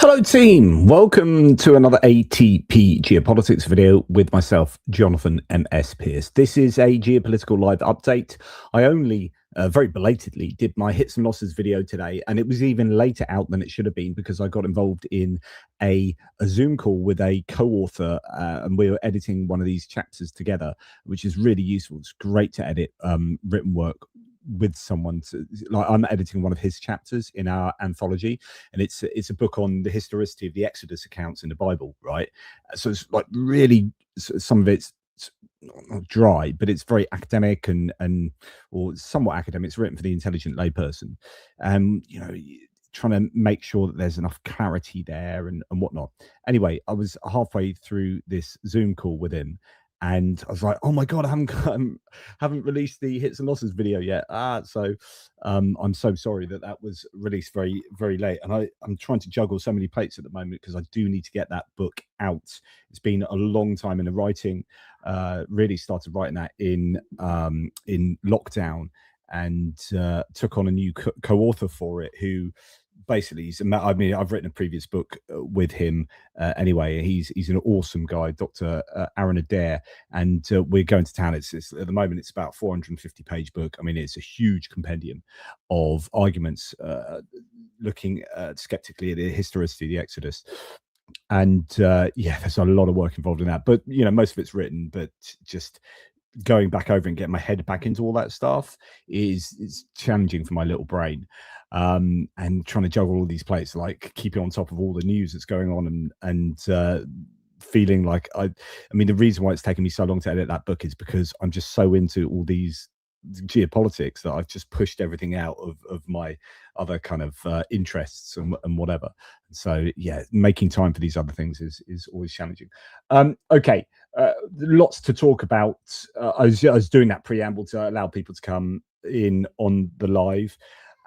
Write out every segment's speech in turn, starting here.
Hello team, welcome to another ATP Geopolitics video with myself, Jonathan M.S. Pearce. This is a geopolitical live update. I only very belatedly did my hits and losses video today, and it was even later out than it should have been because I got involved in a Zoom call with a co-author and we were editing one of these chapters together, which is really useful. It's great to edit written work with someone. I'm editing one of his chapters in our anthology, and it's a book on the historicity of the Exodus accounts in the Bible, right? So it's like really, some of it's not dry, but it's very academic and or somewhat academic. It's written for the intelligent layperson, trying to make sure that there's enough clarity there and whatnot. Anyway, I was halfway through this Zoom call with him, and I was like, "Oh my god, I haven't released the hits and losses video yet." So I'm so sorry that was released very, very late. And I'm trying to juggle so many plates at the moment because I do need to get that book out. It's been a long time in the writing. Really started writing that in lockdown, and took on a new co-author for it who. Basically, I've written a previous book with him anyway. He's an awesome guy, Dr. Aaron Adair, and we're going to town. It's at the moment it's about 450-page book. I mean, it's a huge compendium of arguments looking skeptically at the historicity of the Exodus. And there's a lot of work involved in that. But most of it's written, but just going back over and getting my head back into all that stuff is challenging for my little brain. And trying to juggle all these plates, like keeping on top of all the news that's going on, and feeling like I mean the reason why it's taken me so long to edit that book is because I'm just so into all these geopolitics that I've just pushed everything out of my other kind of interests and whatever. So yeah, making time for these other things is always challenging. Okay, lots to talk about. I was doing that preamble to allow people to come in on the live.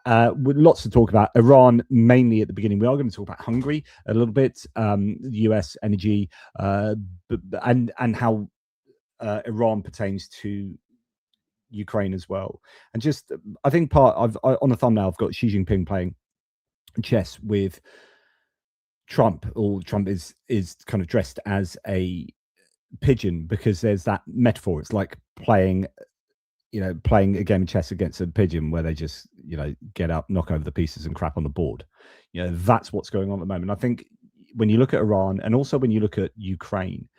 With lots to talk about. Iran mainly at the beginning. We are going to talk about Hungary a little bit, the US energy, and how Iran pertains to Ukraine as well. And just, I think on the thumbnail I've got Xi Jinping playing chess with Trump, or Trump is kind of dressed as a pigeon because there's that metaphor. It's like playing a game of chess against a pigeon where they just, get up, knock over the pieces and crap on the board. That's what's going on at the moment. I think when you look at Iran and also when you look at Ukraine,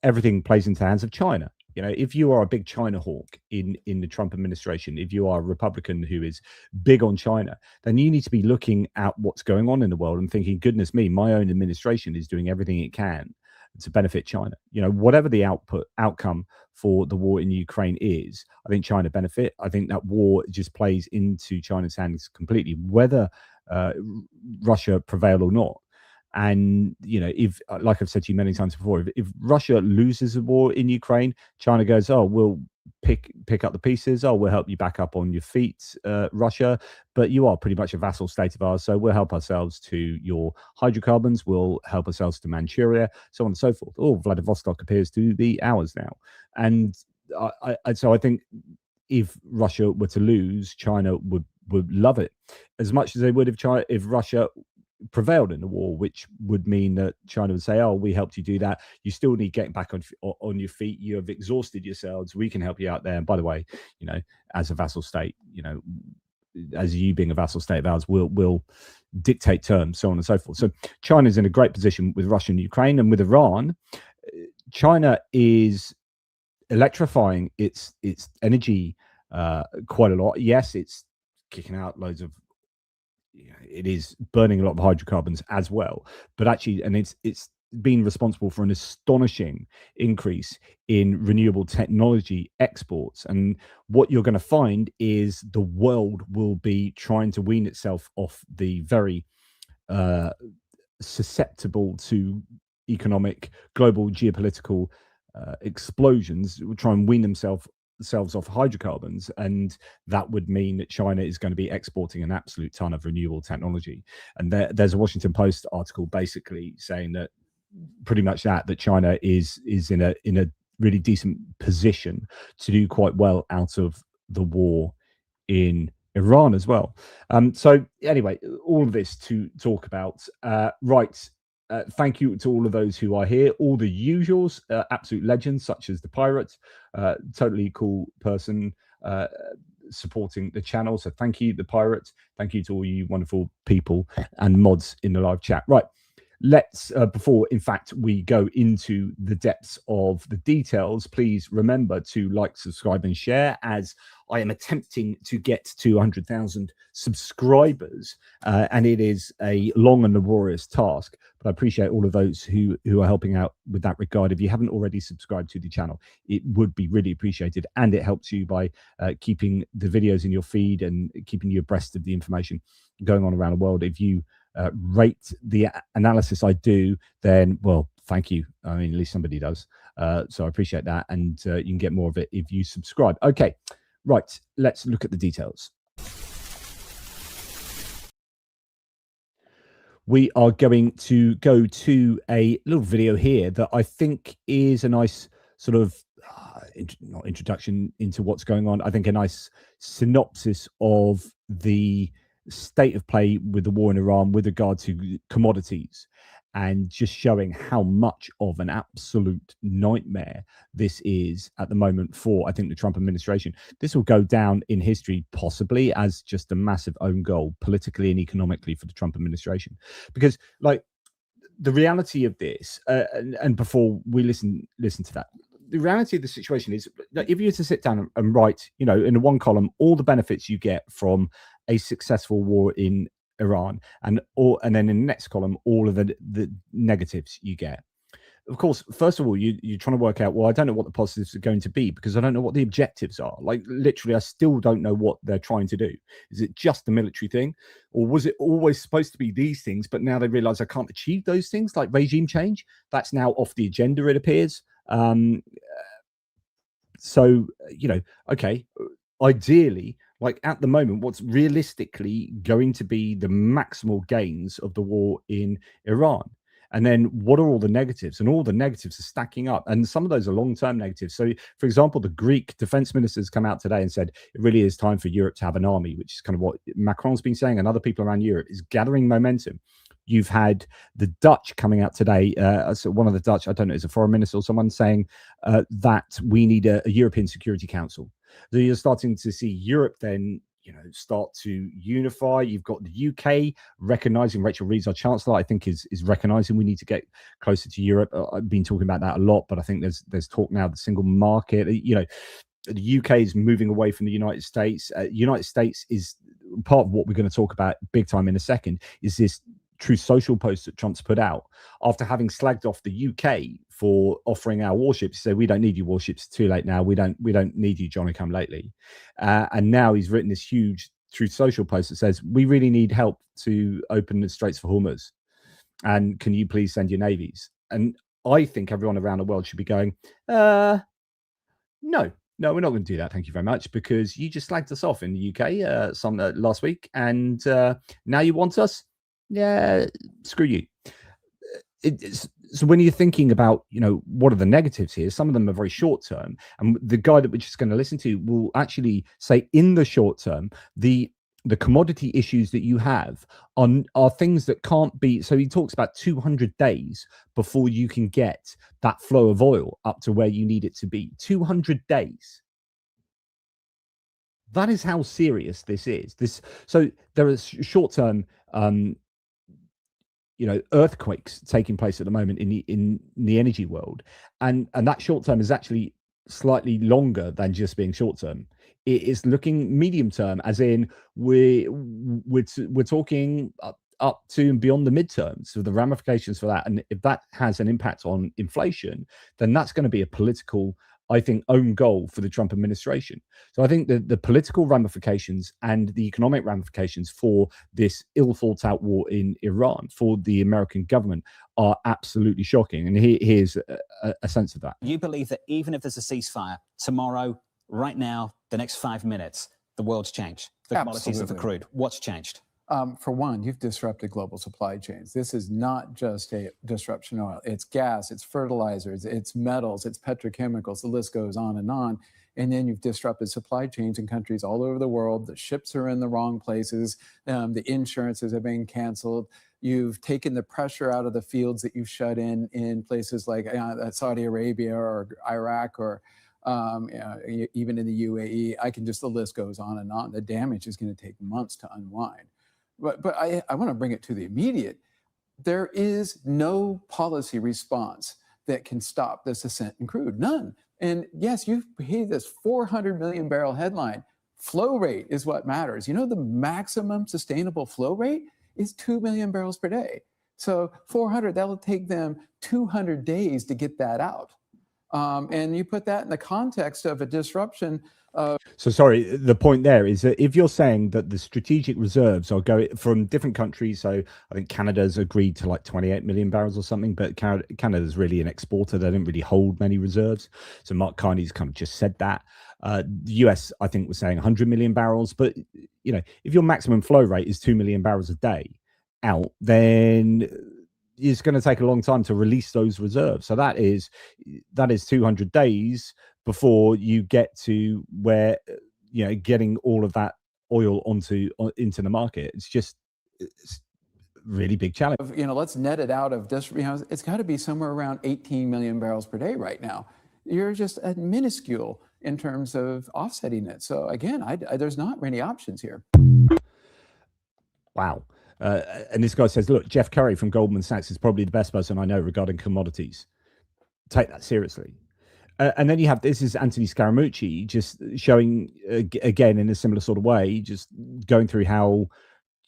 everything plays into the hands of China. If you are a big China hawk in the Trump administration, if you are a Republican who is big on China, then you need to be looking at what's going on in the world and thinking, goodness me, my own administration is doing everything it can to benefit China. Whatever the outcome for the war in Ukraine is, I think China benefit. I think that war just plays into China's hands completely, whether Russia prevail or not. And if, like I've said to you many times before, if Russia loses the war in Ukraine, China goes, "Oh, we'll pick up the pieces. Oh, we'll help you back up on your feet, Russia, but you are pretty much a vassal state of ours, so we'll help ourselves to your hydrocarbons, we'll help ourselves to Manchuria, so on and so forth." Oh, Vladivostok appears to be ours now. And so I think if Russia were to lose, China would love it as much as they would if Russia prevailed in the war, which would mean that China would say, "Oh, we helped you do that. You still need getting back on your feet. You have exhausted yourselves. We can help you out there. And by the way, as a vassal state, as you being a vassal state of ours, will dictate terms, so on and so forth." So China's in a great position with Russia and Ukraine, and with Iran, China is electrifying its energy quite a lot. Yes, it's kicking out loads of. It is burning a lot of hydrocarbons as well, but actually, and it's been responsible for an astonishing increase in renewable technology exports. And what you're going to find is the world will be trying to wean itself off the very susceptible to economic global geopolitical explosions, will try and wean themselves off hydrocarbons, and that would mean that China is going to be exporting an absolute ton of renewable technology. And there's a Washington Post article basically saying that pretty much that China is in a really decent position to do quite well out of the war in Iran as well. So anyway, all of this to talk about. Right. Thank you to all of those who are here, all the usuals, absolute legends such as the Pirate, totally cool person supporting the channel. So thank you, the Pirate. Thank you to all you wonderful people and mods in the live chat. Right. Let's, before, in fact, we go into the depths of the details, please remember to like, subscribe, and share, as I am attempting to get to 100,000 subscribers, and it is a long and laborious task. But I appreciate all of those who are helping out with that regard. If you haven't already subscribed to the channel, it would be really appreciated, and it helps you by keeping the videos in your feed and keeping you abreast of the information going on around the world. If you rate the analysis I do, then, well, thank you. I mean, at least somebody does. So I appreciate that. And you can get more of it if you subscribe. Okay, right. Let's look at the details. We are going to go to a little video here that I think is a nice sort of, not introduction into what's going on. I think a nice synopsis of the state of play with the war in Iran with regard to commodities, and just showing how much of an absolute nightmare this is at the moment for, I think, the Trump administration. This will go down in history possibly as just a massive own goal politically and economically for the Trump administration, because like the reality of this, and before we listen to that, the reality of the situation is that if you were to sit down and write, you know, in one column, all the benefits you get from a successful war in Iran, and then in the next column, all of the negatives you get. Of course, first of all, you're trying to work out, well, I don't know what the positives are going to be because I don't know what the objectives are. Like, literally, I still don't know what they're trying to do. Is it just a military thing? Or was it always supposed to be these things, but now they realize I can't achieve those things, like regime change? That's now off the agenda, it appears. So, you know, okay, ideally, like at the moment, what's realistically going to be the maximal gains of the war in Iran? And then what are all the negatives? And all the negatives are stacking up. And some of those are long-term negatives. So, for example, the Greek defense ministers come out today and said it really is time for Europe to have an army, which is kind of what Macron's been saying, and other people around Europe is gathering momentum. You've had the Dutch coming out today. So one of the Dutch, I don't know, is a foreign minister or someone saying that we need a European Security Council. So you're starting to see Europe then, you know, start to unify. You've got the UK recognizing, Rachel Reeves, our chancellor, I think is recognizing we need to get closer to Europe. I've been talking about that a lot, but I think there's talk now, the single market, you know, the UK is moving away from the United States. United States is part of what we're going to talk about big time in a second, is this Truth Social post that Trump's put out after having slagged off the UK for offering our warships. So we don't need your warships. It's too late now. We don't need you, Johnny come lately. And now he's written this huge Truth Social post that says we really need help to open the Straits for Hormuz, and can you please send your navies? And I think everyone around the world should be going, no, we're not going to do that. Thank you very much, because you just slagged us off in the UK last week, and now you want us. Yeah, screw you. So when you're thinking about, you know, what are the negatives here, some of them are very short term, and the guy that we're just going to listen to will actually say in the short term, the commodity issues that you have are things that can't be. So he talks about 200 days before you can get that flow of oil up to where you need it to be. 200 days. That is how serious this is. So there is short term you know, earthquakes taking place at the moment in the energy world, and that short term is actually slightly longer than just being short term. It is looking medium term, as in we're talking up to and beyond the midterm. So the ramifications for that, and if that has an impact on inflation, then that's going to be a political, I think, own goal for the Trump administration. So I think the political ramifications and the economic ramifications for this ill thought out war in Iran for the American government are absolutely shocking. And here's a sense of that. You believe that even if there's a ceasefire tomorrow, right now, the next 5 minutes, the world's changed. The commodities of the crude. What's changed? For one, you've disrupted global supply chains. This is not just a disruption of oil. It's gas, it's fertilizers, it's metals, it's petrochemicals. The list goes on. And then you've disrupted supply chains in countries all over the world. The ships are in the wrong places. The insurances have been canceled. You've taken the pressure out of the fields that you've shut in places like Saudi Arabia or Iraq or even in the UAE. The list goes on and on. The damage is going to take months to unwind. But I want to bring it to the immediate. There is no policy response that can stop this ascent in crude. None. And yes, you've paid this 400 million barrel headline. Flow rate is what matters. You know, the maximum sustainable flow rate is 2 million barrels per day. So 400, that'll take them 200 days to get that out. And you put that in the context of a disruption. So sorry, the point there is that if you're saying that the strategic reserves are going from different countries, so I think Canada's agreed to like 28 million barrels or something, but Canada's really an exporter. They don't really hold many reserves. So Mark Carney's kind of just said that. The US, I think, was saying 100 million barrels. But, you know, if your maximum flow rate is 2 million barrels a day out, then it's going to take a long time to release those reserves. So that is 200 days before you get to where, you know, getting all of that oil into the market. It's really big challenge. You know, let's net it out of just, you know, it's got to be somewhere around 18 million barrels per day right now. You're just minuscule in terms of offsetting it. So again, there's not many options here. Wow. And this guy says, look, Jeff Curry from Goldman Sachs is probably the best person I know regarding commodities. Take that seriously. And then you have, this is Anthony Scaramucci just showing, again, in a similar sort of way, just going through how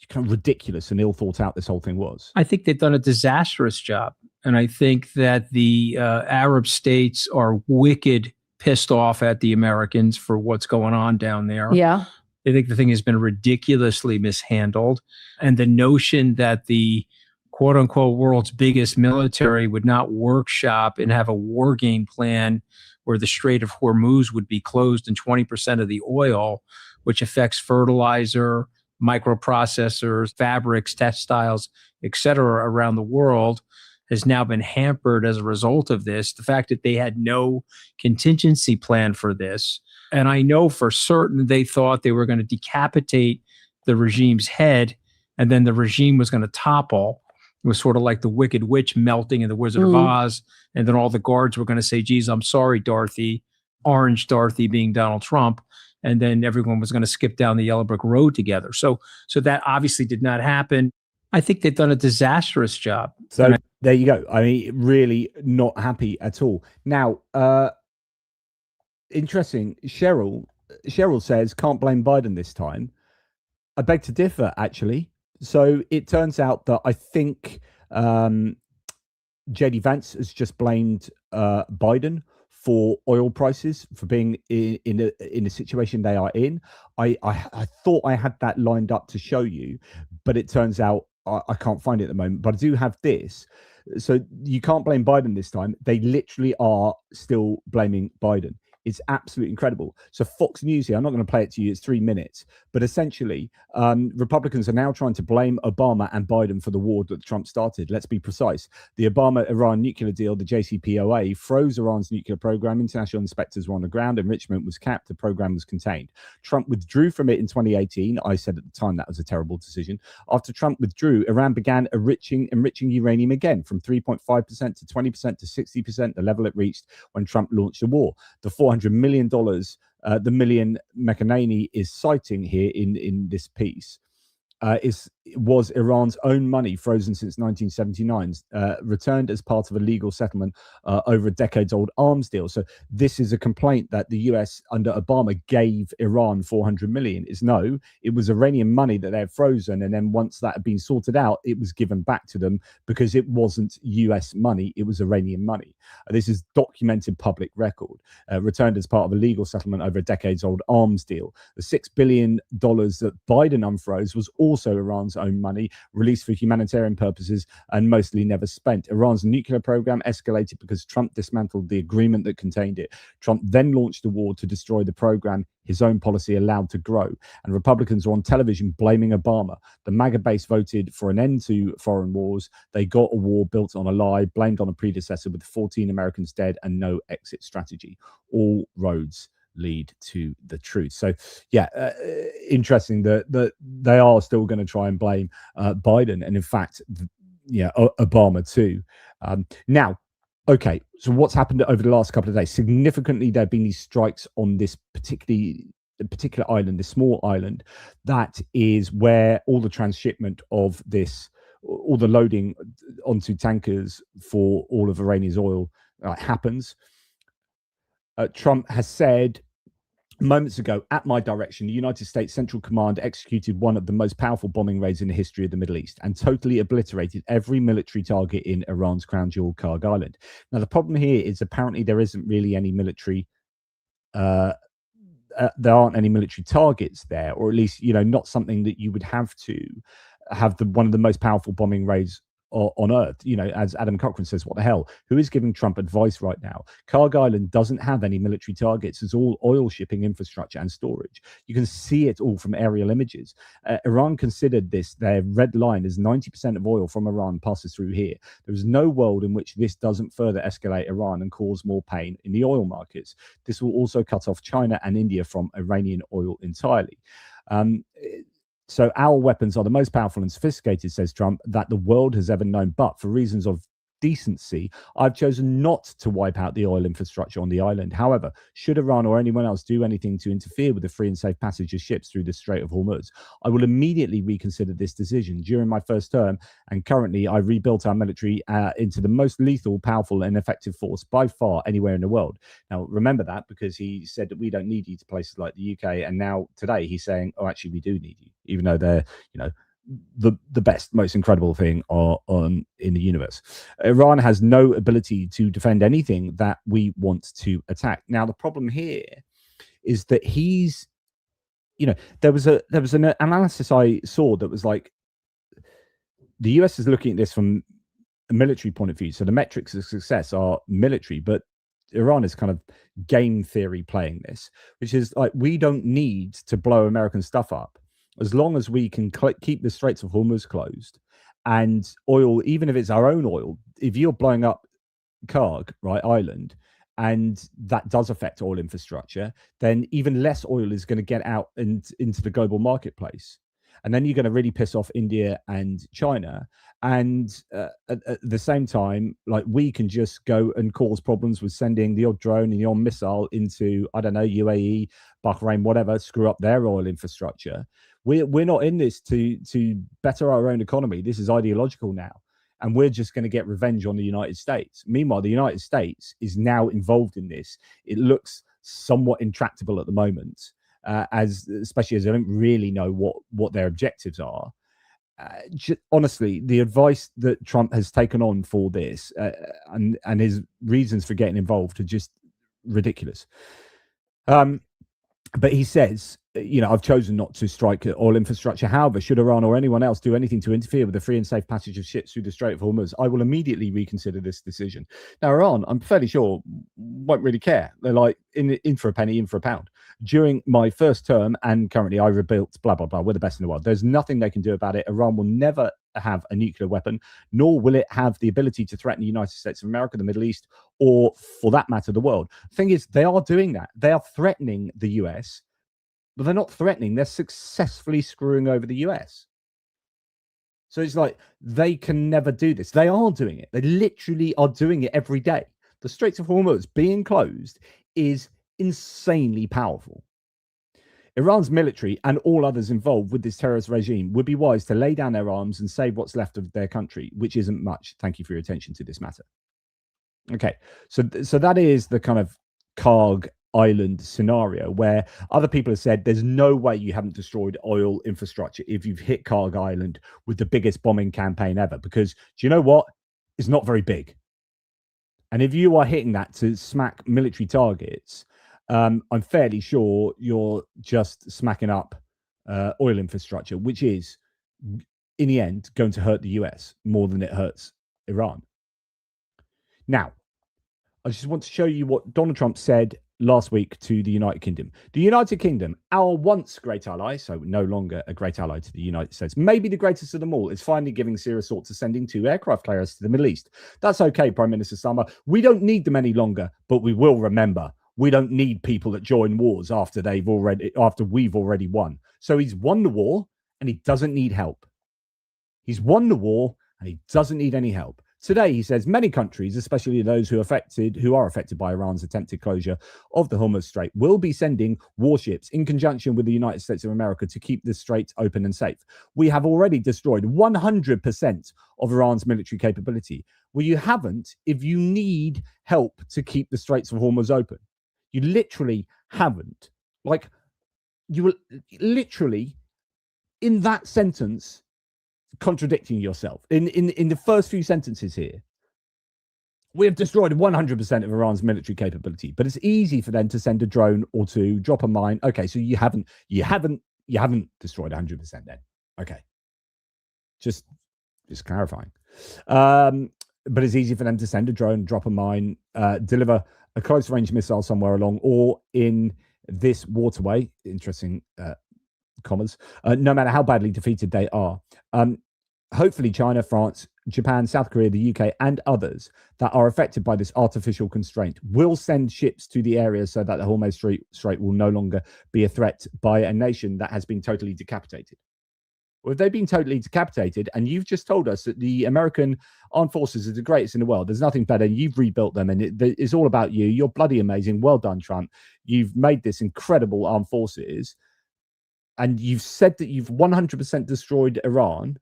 kind of ridiculous and ill thought out this whole thing was. I think they've done a disastrous job. And I think that the Arab states are wicked pissed off at the Americans for what's going on down there. Yeah. I think the thing has been ridiculously mishandled. And the notion that the quote unquote world's biggest military would not workshop and have a war game plan where the Strait of Hormuz would be closed and 20% of the oil, which affects fertilizer, microprocessors, fabrics, textiles, et cetera, around the world, has now been hampered as a result of this. The fact that they had no contingency plan for this. And I know for certain they thought they were going to decapitate the regime's head and then the regime was going to topple. It was sort of like the Wicked Witch melting in the Wizard of Oz. And then all the guards were going to say, geez, I'm sorry, Dorothy. Orange Dorothy being Donald Trump. And then everyone was going to skip down the yellow brick road together. So that obviously did not happen. I think they've done a disastrous job. So there you go. I mean, really not happy at all. Now, interesting. Cheryl says, can't blame Biden this time. I beg to differ, actually. So it turns out that I think JD Vance has just blamed Biden for oil prices, for being in a situation they are in. I thought I had that lined up to show you, but it turns out I can't find it at the moment. But I do have this. So you can't blame Biden this time. They literally are still blaming Biden. It's absolutely incredible. So Fox News here, I'm not going to play it to you, it's 3 minutes. But essentially, Republicans are now trying to blame Obama and Biden for the war that Trump started. Let's be precise. The Obama-Iran nuclear deal, the JCPOA, froze Iran's nuclear program. International inspectors were on the ground. Enrichment was capped. The program was contained. Trump withdrew from it in 2018. I said at the time that was a terrible decision. After Trump withdrew, Iran began enriching uranium again from 3.5% to 20% to 60%, the level it reached when Trump launched the war. The $400 million, the million McEnany is citing here in this piece, was Iran's own money, frozen since 1979, returned as part of a legal settlement over a decades-old arms deal. So this is a complaint that the US under Obama gave Iran 400 million. No, it was Iranian money that they had frozen, and then once that had been sorted out, it was given back to them because it wasn't US money, it was Iranian money. This is documented public record, returned as part of a legal settlement over a decades-old arms deal. The $6 billion that Biden unfroze was also Iran's own money, released for humanitarian purposes and mostly never spent. Iran's nuclear program escalated because Trump dismantled the agreement that contained it. Trump then launched a war to destroy the program his own policy allowed to grow. And Republicans were on television blaming Obama. The MAGA base voted for an end to foreign wars. They got a war built on a lie, blamed on a predecessor with 14 Americans dead and no exit strategy. All roads lead to the truth. So, yeah, interesting that they are still going to try and blame Biden, and in fact, Obama too. Now, okay, so what's happened over the last couple of days? Significantly, there have been these strikes on this particular island, this small island, that is where all the transshipment of this, all the loading onto tankers for all of Iranian's oil happens. Trump has said moments ago, at my direction, the United States Central Command executed one of the most powerful bombing raids in the history of the Middle East and totally obliterated every military target in Iran's crown jewel, Kharg Island. Now, the problem here is apparently there isn't really any military there aren't any military targets there, or at least, not something that you would have to have one of the most powerful bombing raids on earth. As Adam Cochran says, what the hell? Who is giving Trump advice right now? Kharg Island doesn't have any military targets. It's all oil shipping infrastructure and storage. You can see it all from aerial images. Iran considered this their red line, as 90% of oil from Iran passes through here. There is no world in which this doesn't further escalate Iran and cause more pain in the oil markets. This will also cut off China and India from Iranian oil entirely. So our weapons are the most powerful and sophisticated, says Trump, that the world has ever known. But for reasons of decency, I've chosen not to wipe out the oil infrastructure on the island. However, should Iran or anyone else do anything to interfere with the free and safe passage of ships through the Strait of Hormuz, I will immediately reconsider this decision. During my first term, and currently, I rebuilt our military into the most lethal, powerful, and effective force by far anywhere in the world. Now, remember that, because he said that we don't need you to places like the UK, and now today he's saying, oh, actually, we do need you, even though they're, the best, most incredible thing in the universe. Iran has no ability to defend anything that we want to attack. Now, the problem here is that he's, there was an analysis I saw that was like, the US is looking at this from a military point of view. So the metrics of success are military, but Iran is kind of game theory playing this, which is like, we don't need to blow American stuff up. As long as we can keep the Straits of Hormuz closed, and oil, even if it's our own oil, if you're blowing up Kharg, Island, and that does affect oil infrastructure, then even less oil is going to get out into the global marketplace. And then you're going to really piss off India and China. And at the same time, like, we can just go and cause problems with sending the odd drone and the odd missile into, I don't know, UAE, Bahrain, whatever, screw up their oil infrastructure. We're not in this to better our own economy. This is ideological now. And we're just going to get revenge on the United States. Meanwhile, the United States is now involved in this. It looks somewhat intractable at the moment, especially as I don't really know what their objectives are. Honestly, the advice that Trump has taken on for this and his reasons for getting involved are just ridiculous. But he says, I've chosen not to strike oil infrastructure. However, should Iran or anyone else do anything to interfere with the free and safe passage of ships through the Strait of Hormuz, I will immediately reconsider this decision. Now, Iran, I'm fairly sure, won't really care. They're like, in for a penny, in for a pound. During my first term, and currently I rebuilt, blah, blah, blah, we're the best in the world. There's nothing they can do about it. Iran will never have a nuclear weapon, nor will it have the ability to threaten the United States of America, the Middle East, or for that matter, the world. The thing is, they are doing that. They are threatening the US, but they're not threatening. They're successfully screwing over the US. So it's like, they can never do this. They are doing it. They literally are doing it every day. The Straits of Hormuz being closed is insanely powerful. Iran's military and all others involved with this terrorist regime would be wise to lay down their arms and save what's left of their country, which isn't much. Thank you for your attention to this matter. Okay, so that is the kind of Kharg Island scenario where other people have said there's no way you haven't destroyed oil infrastructure if you've hit Kharg Island with the biggest bombing campaign ever, because do you know what? It's not very big. And if you are hitting that to smack military targets, I'm fairly sure you're just smacking up oil infrastructure, which is, in the end, going to hurt the US more than it hurts Iran. Now, I just want to show you what Donald Trump said last week to the United Kingdom. The United Kingdom, our once great ally, so no longer a great ally to the United States, maybe the greatest of them all, is finally giving serious thought to sending 2 aircraft carriers to the Middle East. That's okay, Prime Minister Starmer. We don't need them any longer, but we will remember we don't need people that join wars after we've already won. So he's won the war and he doesn't need help. He's won the war and he doesn't need any help. Today, he says many countries, especially those who are affected by Iran's attempted closure of the Hormuz Strait, will be sending warships in conjunction with the United States of America to keep the strait open and safe. We have already destroyed 100% of Iran's military capability. Well, you haven't if you need help to keep the Straits of Hormuz open. You literally haven't. Like, you were literally in that sentence contradicting yourself. In the first few sentences here, we have destroyed 100% of Iran's military capability, but it's easy for them to send a drone or to drop a mine. Okay, so you haven't destroyed 100% then. Okay, just clarifying. But it's easy for them to send a drone, drop a mine, deliver a close range missile somewhere along, or in this waterway. Interesting commas. No matter how badly defeated they are. Hopefully China, France, Japan, South Korea, the UK, and others that are affected by this artificial constraint will send ships to the area so that the Hormuz Strait will no longer be a threat by a nation that has been totally decapitated. Well, if they've been totally decapitated, and you've just told us that the American armed forces are the greatest in the world, there's nothing better, you've rebuilt them, and it's all about you. You're bloody amazing. Well done, Trump. You've made this incredible armed forces, and you've said that you've 100% destroyed Iran's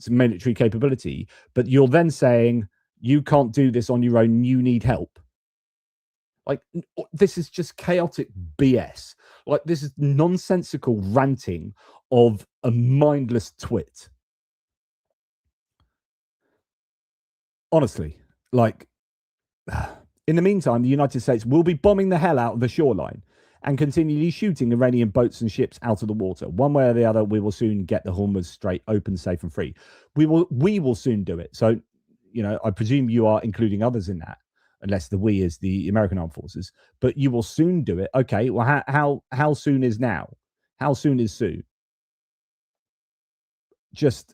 military capability, but you're then saying you can't do this on your own, you need help. Like, this is just chaotic BS. Like, this is nonsensical ranting of a mindless twit. Honestly, like, in the meantime, the United States will be bombing the hell out of the shoreline and continually shooting Iranian boats and ships out of the water. One way or the other, we will soon get the Hormuz Strait open, safe and free. We will soon do it. So, you know, I presume you are including others in that, unless the we is the American armed forces, but you will soon do it. Okay, well, how soon is now? How soon is soon? Just,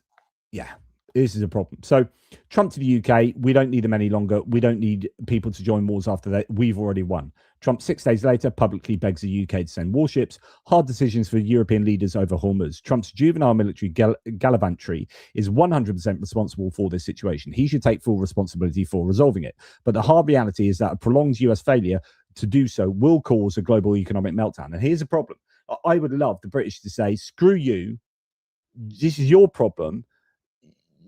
yeah, this is a problem. So Trump to the UK, we don't need them any longer. We don't need people to join wars after that. We've already won. Trump 6 days later publicly begs the UK to send warships. Hard decisions for European leaders over Hormuz. Trump's juvenile military gallivantry is 100% responsible for this situation. He should take full responsibility for resolving it. But the hard reality is that a prolonged US failure to do so will cause a global economic meltdown. And here's a problem. I would love the British to say, screw you. This is your problem.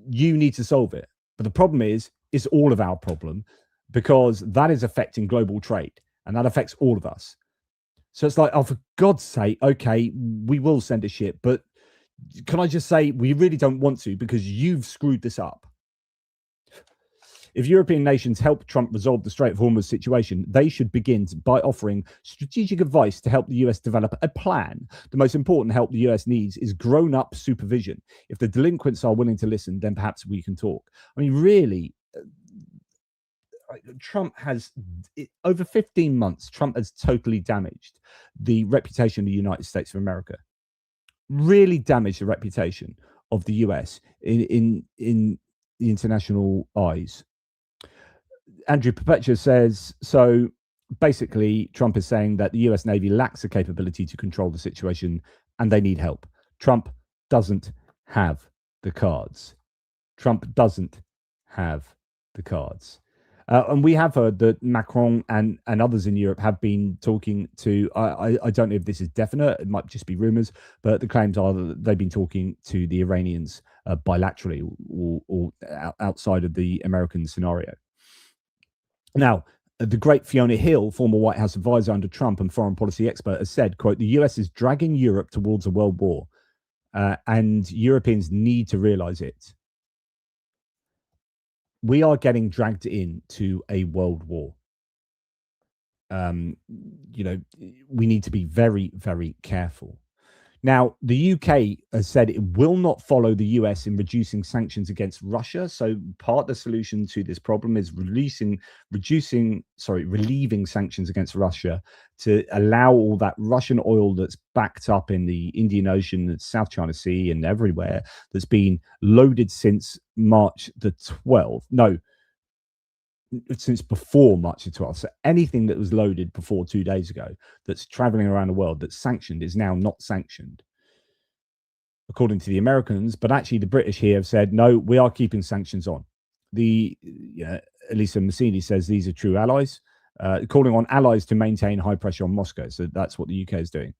You need to solve it. But the problem is, it's all of our problem, because that is affecting global trade. And that affects all of us. So it's like, oh, for God's sake, okay, we will send a ship. But can I just say, we really don't want to, because you've screwed this up. If European nations help Trump resolve the Strait of Hormuz situation, they should begin by offering strategic advice to help the US develop a plan. The most important help the US needs is grown-up supervision. If the delinquents are willing to listen, then perhaps we can talk. I mean, really, Trump has, over 15 months, Trump has totally damaged the reputation of the United States of America. Really damaged the reputation of the US in the international eyes. Andrew Perpetua says, so basically Trump is saying that the US Navy lacks the capability to control the situation and they need help. Trump doesn't have the cards. Trump doesn't have the cards. And we have heard that Macron and others in Europe have been talking to, I don't know if this is definite, it might just be rumors, but the claims are that they've been talking to the Iranians bilaterally or outside of the American scenario. Now, the great Fiona Hill, former White House advisor under Trump and foreign policy expert, has said, quote, the US is dragging Europe towards a world war, and Europeans need to realize it. We are getting dragged into a world war. You know, we need to be very, very careful. Now, the UK has said it will not follow the US in reducing sanctions against Russia. So part of the solution to this problem is relieving sanctions against Russia to allow all that Russian oil that's backed up in the Indian Ocean, the South China Sea and everywhere, that's been loaded since March the 12th. No, since before March the 12th. So anything that was loaded before 2 days ago that's traveling around the world that's sanctioned is now not sanctioned, according to the Americans. But actually, the British here have said, no, we are keeping sanctions on. Elisa Massini says these are true allies, calling on allies to maintain high pressure on Moscow. So that's what the UK is doing.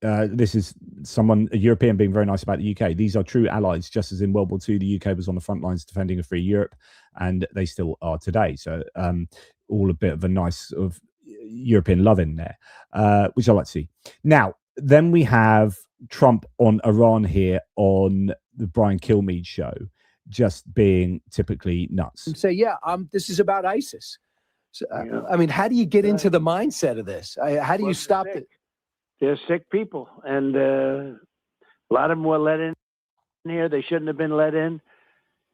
This is a European being very nice about the UK. These are true allies, just as in World War II, the UK was on the front lines defending a free Europe, and they still are today. So all a bit of a nice sort of European love in there, which I like to see. Now, then we have Trump on Iran here on the Brian Kilmeade show, just being typically nuts. And say, this is about ISIS. So, I mean, how do you get into the mindset of this? How do you stop it? They're sick people, and a lot of them were let in here. They shouldn't have been let in.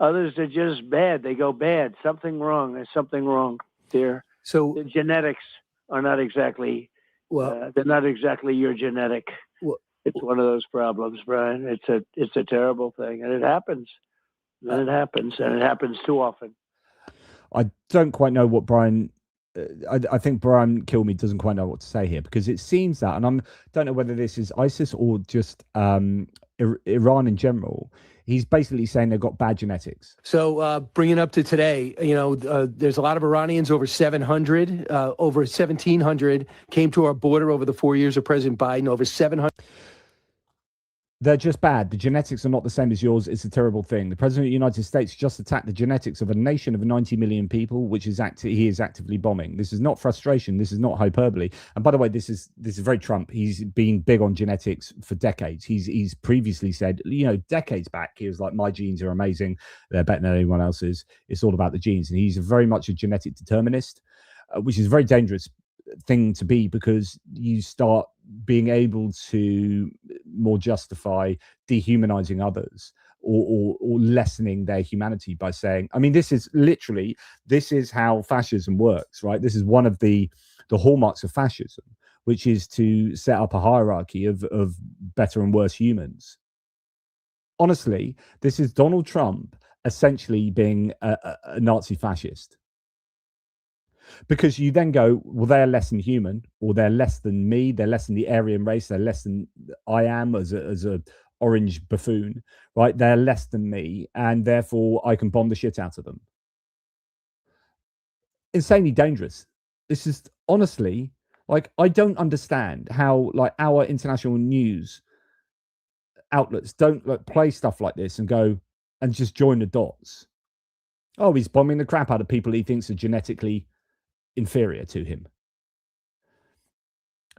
Others are just bad. They go bad. Something wrong. There's something wrong there. So the genetics are not exactly. They're not exactly your genetic. It's one of those problems, Brian. It's a terrible thing, and it happens. And it happens too often. I don't quite know what Brian. I think Brian Kilmeade doesn't quite know what to say here, because it seems that, and I don't know whether this is ISIS or just Iran in general. He's basically saying they've got bad genetics. So bringing up to today, there's a lot of Iranians, over 700, over 1,700 came to our border over the 4 years of President Biden, over 700. They're just bad. The genetics are not the same as yours. It's a terrible thing. The President of the United States just attacked the genetics of a nation of 90 million people, which is he is actively bombing. This is not frustration. This is not hyperbole. And by the way, this is very Trump. He's been big on genetics for decades. He's previously said, decades back, he was like, my genes are amazing. They're better than anyone else's. It's all about the genes. And he's very much a genetic determinist, which is a very dangerous thing to be, because you start being able to more justify dehumanizing others or lessening their humanity by saying, I mean, this is how fascism works, right? This is one of the hallmarks of fascism, which is to set up a hierarchy of better and worse humans. Honestly, this is Donald Trump essentially being a Nazi fascist. Because you then go, well, they're less than human, or they're less than me, they're less than the Aryan race, they're less than I am as a orange buffoon, right? They're less than me, and therefore I can bomb the shit out of them. Insanely dangerous. This is honestly, I don't understand how our international news outlets don't play stuff like this and go and just join the dots. Oh, he's bombing the crap out of people he thinks are genetically inferior to him.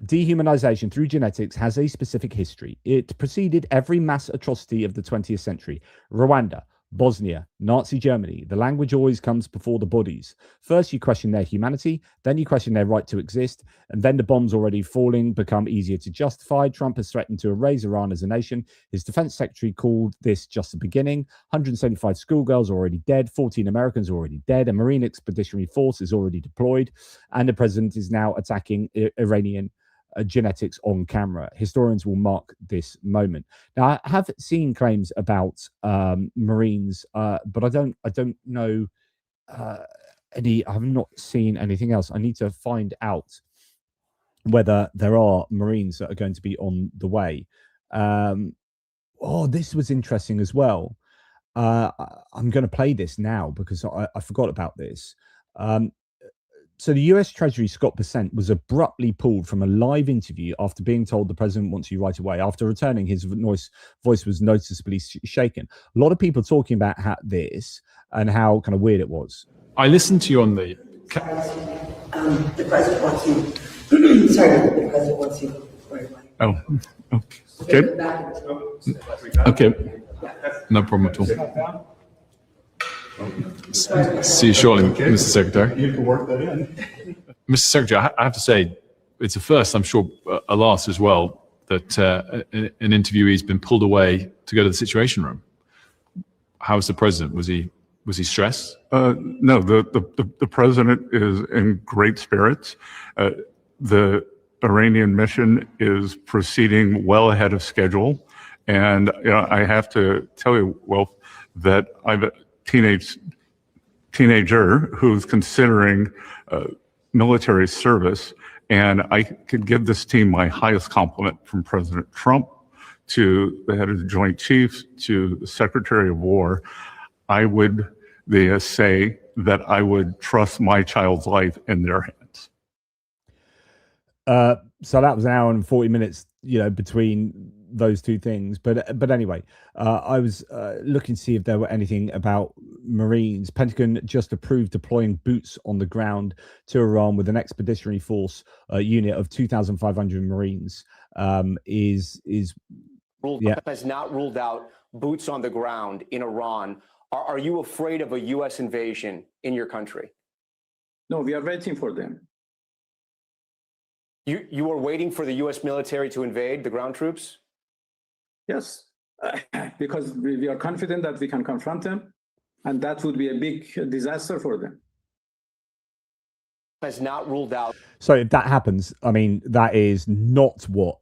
Dehumanization through genetics has a specific history. It preceded every mass atrocity of the 20th century. Rwanda, Bosnia, Nazi Germany. The language always comes before the bodies. First, you question their humanity, then you question their right to exist, and then the bombs already falling become easier to justify. Trump has threatened to erase Iran as a nation. His defense secretary called this just the beginning. 175 schoolgirls are already dead, 14 Americans are already dead, a Marine expeditionary force is already deployed, and the president is now attacking Iranian genetics on camera. Historians will mark this moment. Now, I have seen claims about Marines, but I don't know any. I have not seen anything else. I need to find out whether there are Marines that are going to be on the way. This was interesting as well. I'm going to play this now because I forgot about this. So the US Treasury Scott Bessent was abruptly pulled from a live interview after being told the president wants you right away. After returning, his voice was noticeably shaken. A lot of people talking about this and how kind of weird it was. I listened to you on the... The president wants you. Sorry, the president wants you right away. Oh, okay. Okay, no problem at all. See you shortly, Mr. Secretary. You can work that in. Mr. Secretary, I have to say, it's a first, I'm sure a last as well, that an interviewee's been pulled away to go to the Situation Room. How was the president? Was he stressed? No, the president is in great spirits. The Iranian mission is proceeding well ahead of schedule, and I have to tell you, Wolf, that I've teenage teenager who's considering military service. And I could give this team my highest compliment, from President Trump to the head of the Joint Chiefs to the Secretary of War. I would say that I would trust my child's life in their hands. So that was an hour and 40 minutes, between those two things. But anyway, I was looking to see if there were anything about Marines. Pentagon just approved deploying boots on the ground to Iran with an expeditionary force unit of 2,500 Marines. Has not ruled out boots on the ground in Iran. Are you afraid of a U.S. invasion in your country? No, we are waiting for them. You are waiting for the U.S. military to invade the ground troops? Yes, because we are confident that we can confront them, and that would be a big disaster for them. Has not ruled out. So if that happens, I mean, that is not what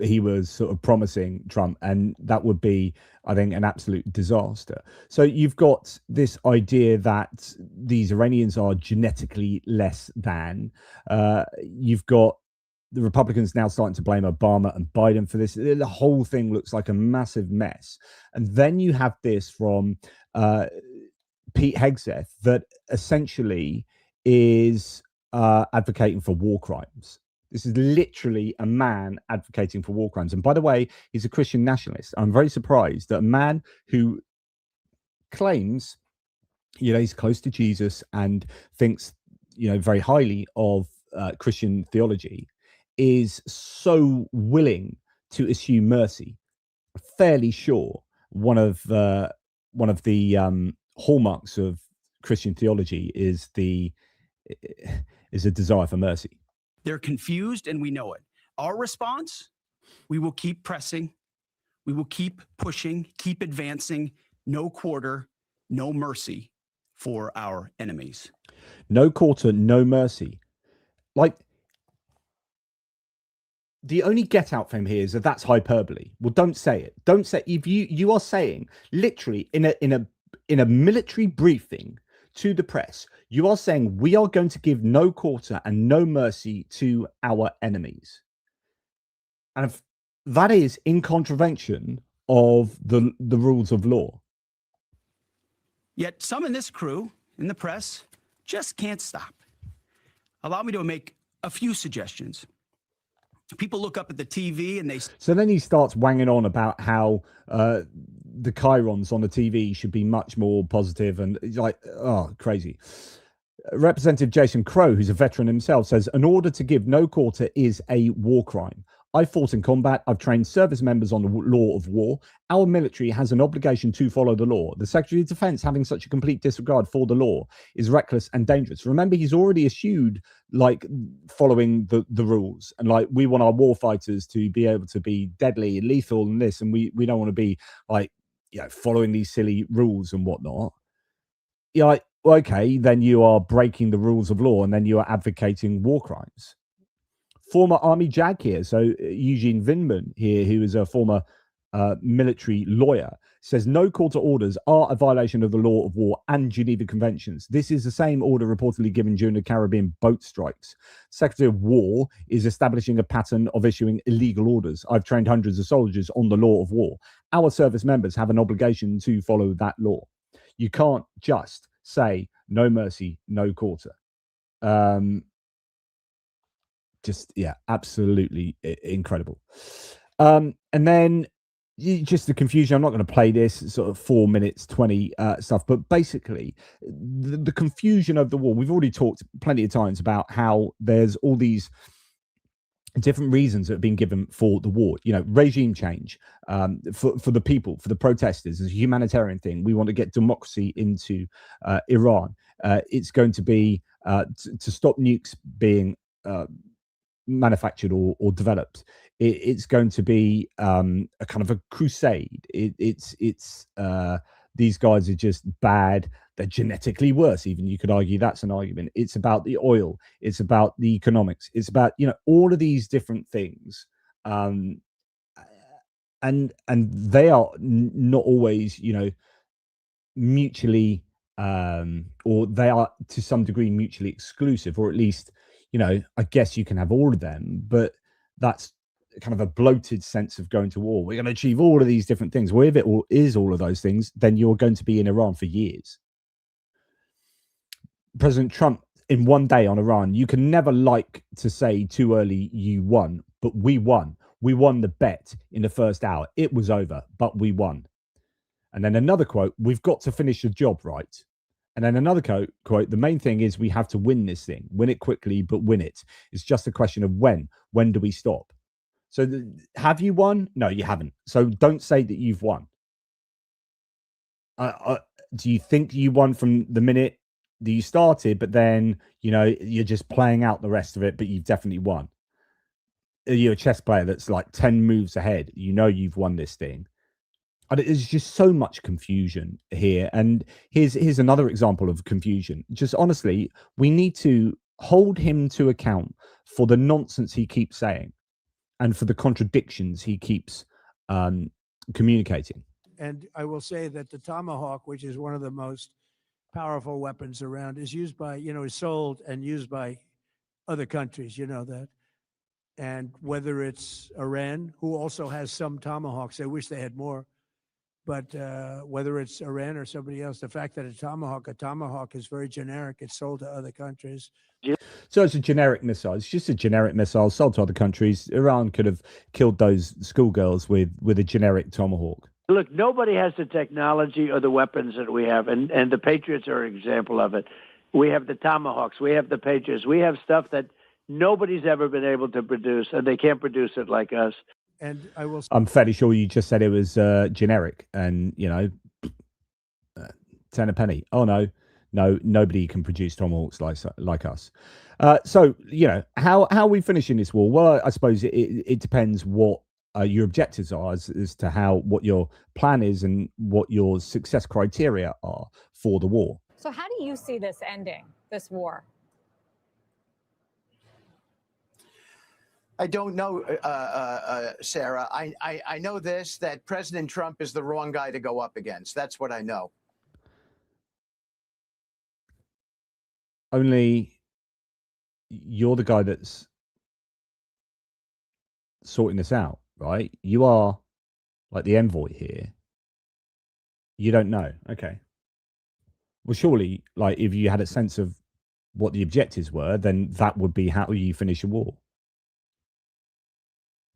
he was sort of promising Trump, and that would be, I think, an absolute disaster. So you've got this idea that these Iranians are genetically less than. You've got the Republicans now starting to blame Obama and Biden for this. The whole thing looks like a massive mess. And then you have this from Pete Hegseth that essentially is advocating for war crimes. This is literally a man advocating for war crimes. And by the way, he's a Christian nationalist. I'm very surprised that a man who claims, he's close to Jesus and thinks, very highly of Christian theology, is so willing to issue mercy. I'm fairly sure one of the hallmarks of Christian theology is a desire for mercy. They're confused, and we know it. Our response, we will keep pressing. We will keep pushing, keep advancing. No quarter, no mercy for our enemies. No quarter, no mercy. Like, the only get out from here is that that's hyperbole. Well, don't say it. Don't say, if you are saying literally in a military briefing to the press, you are saying we are going to give no quarter and no mercy to our enemies. And if that is in contravention of the rules of law. Yet some in this crew, in the press, just can't stop. Allow me to make a few suggestions. People look up at the TV and they... So then he starts wanging on about how the chyrons on the TV should be much more positive, and it's like, oh, crazy. Representative Jason Crow, who's a veteran himself, says an order to give no quarter is a war crime. I fought in combat. I've trained service members on the law of war. Our military has an obligation to follow the law. The Secretary of Defense having such a complete disregard for the law is reckless and dangerous. Remember, he's already eschewed following the rules, and we want our war fighters to be able to be deadly and lethal and this, and we don't want to be following these silly rules and whatnot. Okay, then you are breaking the rules of law, and then you are advocating war crimes. Former Army JAG here, so Eugene Vindman here, who is a former military lawyer, says no quarter orders are a violation of the law of war and Geneva Conventions. This is the same order reportedly given during the Caribbean boat strikes. Secretary of War is establishing a pattern of issuing illegal orders. I've trained hundreds of soldiers on the law of war. Our service members have an obligation to follow that law. You can't just say no mercy, no quarter. Absolutely incredible. And then just the confusion. I'm not going to play this sort of 4 minutes 20 stuff, but basically the confusion of the war. We've already talked plenty of times about how there's all these different reasons that have been given for the war. Regime change for the people, for the protesters, is a humanitarian thing. We want to get democracy into Iran. It's going to be to stop nukes being manufactured or developed. It's going to be a kind of a crusade. It's these guys are just bad. They're genetically worse. Even you could argue that's an argument. It's about the oil. It's about the economics. It's about all of these different things, and they are not always mutually or they are to some degree mutually exclusive, or at least, you know, I guess you can have all of them, but that's kind of a bloated sense of going to war. We're going to achieve all of these different things. Well, if it is all of those things, then you're going to be in Iran for years. President Trump, in one day on Iran, you can never like to say too early you won, but we won. We won the bet in the first hour. It was over, but we won. And then another quote, we've got to finish the job right. And then another quote, the main thing is we have to win this thing, win it quickly, but win it. It's just a question of when. When do we stop? So have you won? No, you haven't. So don't say that you've won. Do you think you won from the minute that you started, but then, you know, you're just playing out the rest of it, but you've definitely won? You're a chess player that's like 10 moves ahead. You know you've won this thing. And there's just so much confusion here. And here's another example of confusion. Just honestly, we need to hold him to account for the nonsense he keeps saying and for the contradictions he keeps communicating. And I will say that the Tomahawk, which is one of the most powerful weapons around, is used by, you know, is sold and used by other countries, you know that. And whether it's Iran, who also has some Tomahawks, I wish they had more. But whether it's Iran or somebody else, the fact that a Tomahawk is very generic. It's sold to other countries. So it's a generic missile. It's just a generic missile sold to other countries. Iran could have killed those schoolgirls with a generic Tomahawk. Look, nobody has the technology or the weapons that we have, and the Patriots are an example of it. We have the Tomahawks. We have the Patriots. We have stuff that nobody's ever been able to produce, and they can't produce it like us. And I will. I'm fairly sure you just said it was generic, and you know, 10 a penny. Oh no, nobody can produce Tomahawks like us. So you know, how are we finishing this war? Well, I suppose it depends what your objectives are as to what your plan is and what your success criteria are for the war. So how do you see this ending, this war? I don't know, Sarah. I know this, that President Trump is the wrong guy to go up against. That's what I know. Only you're the guy that's sorting this out, right? You are like the envoy here. You don't know. Okay. Well, surely, like, if you had a sense of what the objectives were, then that would be how you finish a war.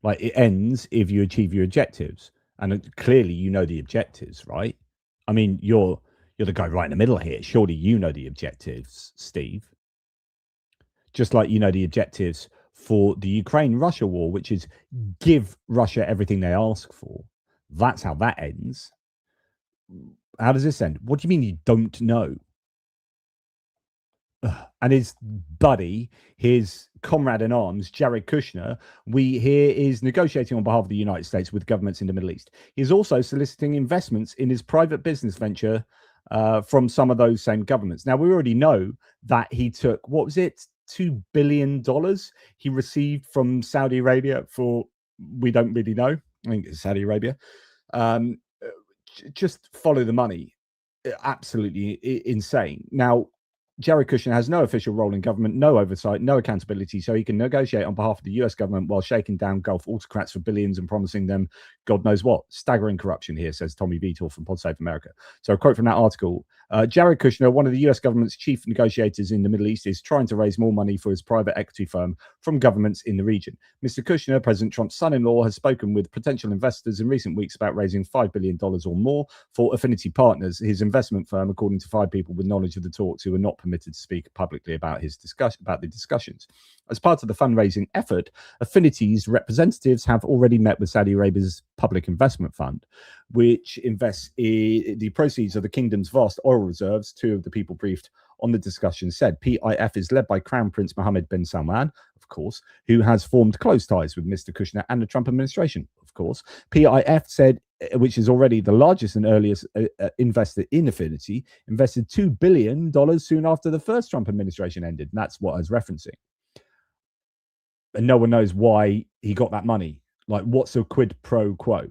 Like, it ends if you achieve your objectives, and clearly you know the objectives, right? I mean, you're the guy right in the middle here. Surely you know the objectives, Steve. Just like you know the objectives for the Ukraine-Russia war, which is give Russia everything they ask for. That's how that ends. How does this end? What do you mean you don't know? And his buddy, his comrade in arms, Jared Kushner, we hear is negotiating on behalf of the United States with governments in the Middle East. He's also soliciting investments in his private business venture from some of those same governments. Now, we already know that he took, what was it, $2 billion he received from Saudi Arabia for, we don't really know. I think it's Saudi Arabia. Just follow the money. Absolutely insane. Now, Jared Kushner has no official role in government, no oversight, no accountability, so he can negotiate on behalf of the US government while shaking down Gulf autocrats for billions and promising them God knows what. Staggering corruption here, says Tommy Vitor from Pod Save America. So a quote from that article, Jared Kushner, one of the US government's chief negotiators in the Middle East, is trying to raise more money for his private equity firm from governments in the region. Mr. Kushner, President Trump's son-in-law, has spoken with potential investors in recent weeks about raising $5 billion or more for Affinity Partners, his investment firm, according to 5 people with knowledge of the talks who were not permitted to speak publicly about the discussions. As part of the fundraising effort, Affinity's representatives have already met with Saudi Arabia's Public Investment Fund, which invests the proceeds of the kingdom's vast oil reserves. 2 of the people briefed on the discussion said PIF is led by Crown Prince Mohammed bin Salman, of course, who has formed close ties with Mr. Kushner and the Trump administration, of course. PIF said, which is already the largest and earliest investor in Affinity, invested $2 billion soon after the first Trump administration ended. And that's what I was referencing. And no one knows why he got that money. Like, what's a quid pro quo?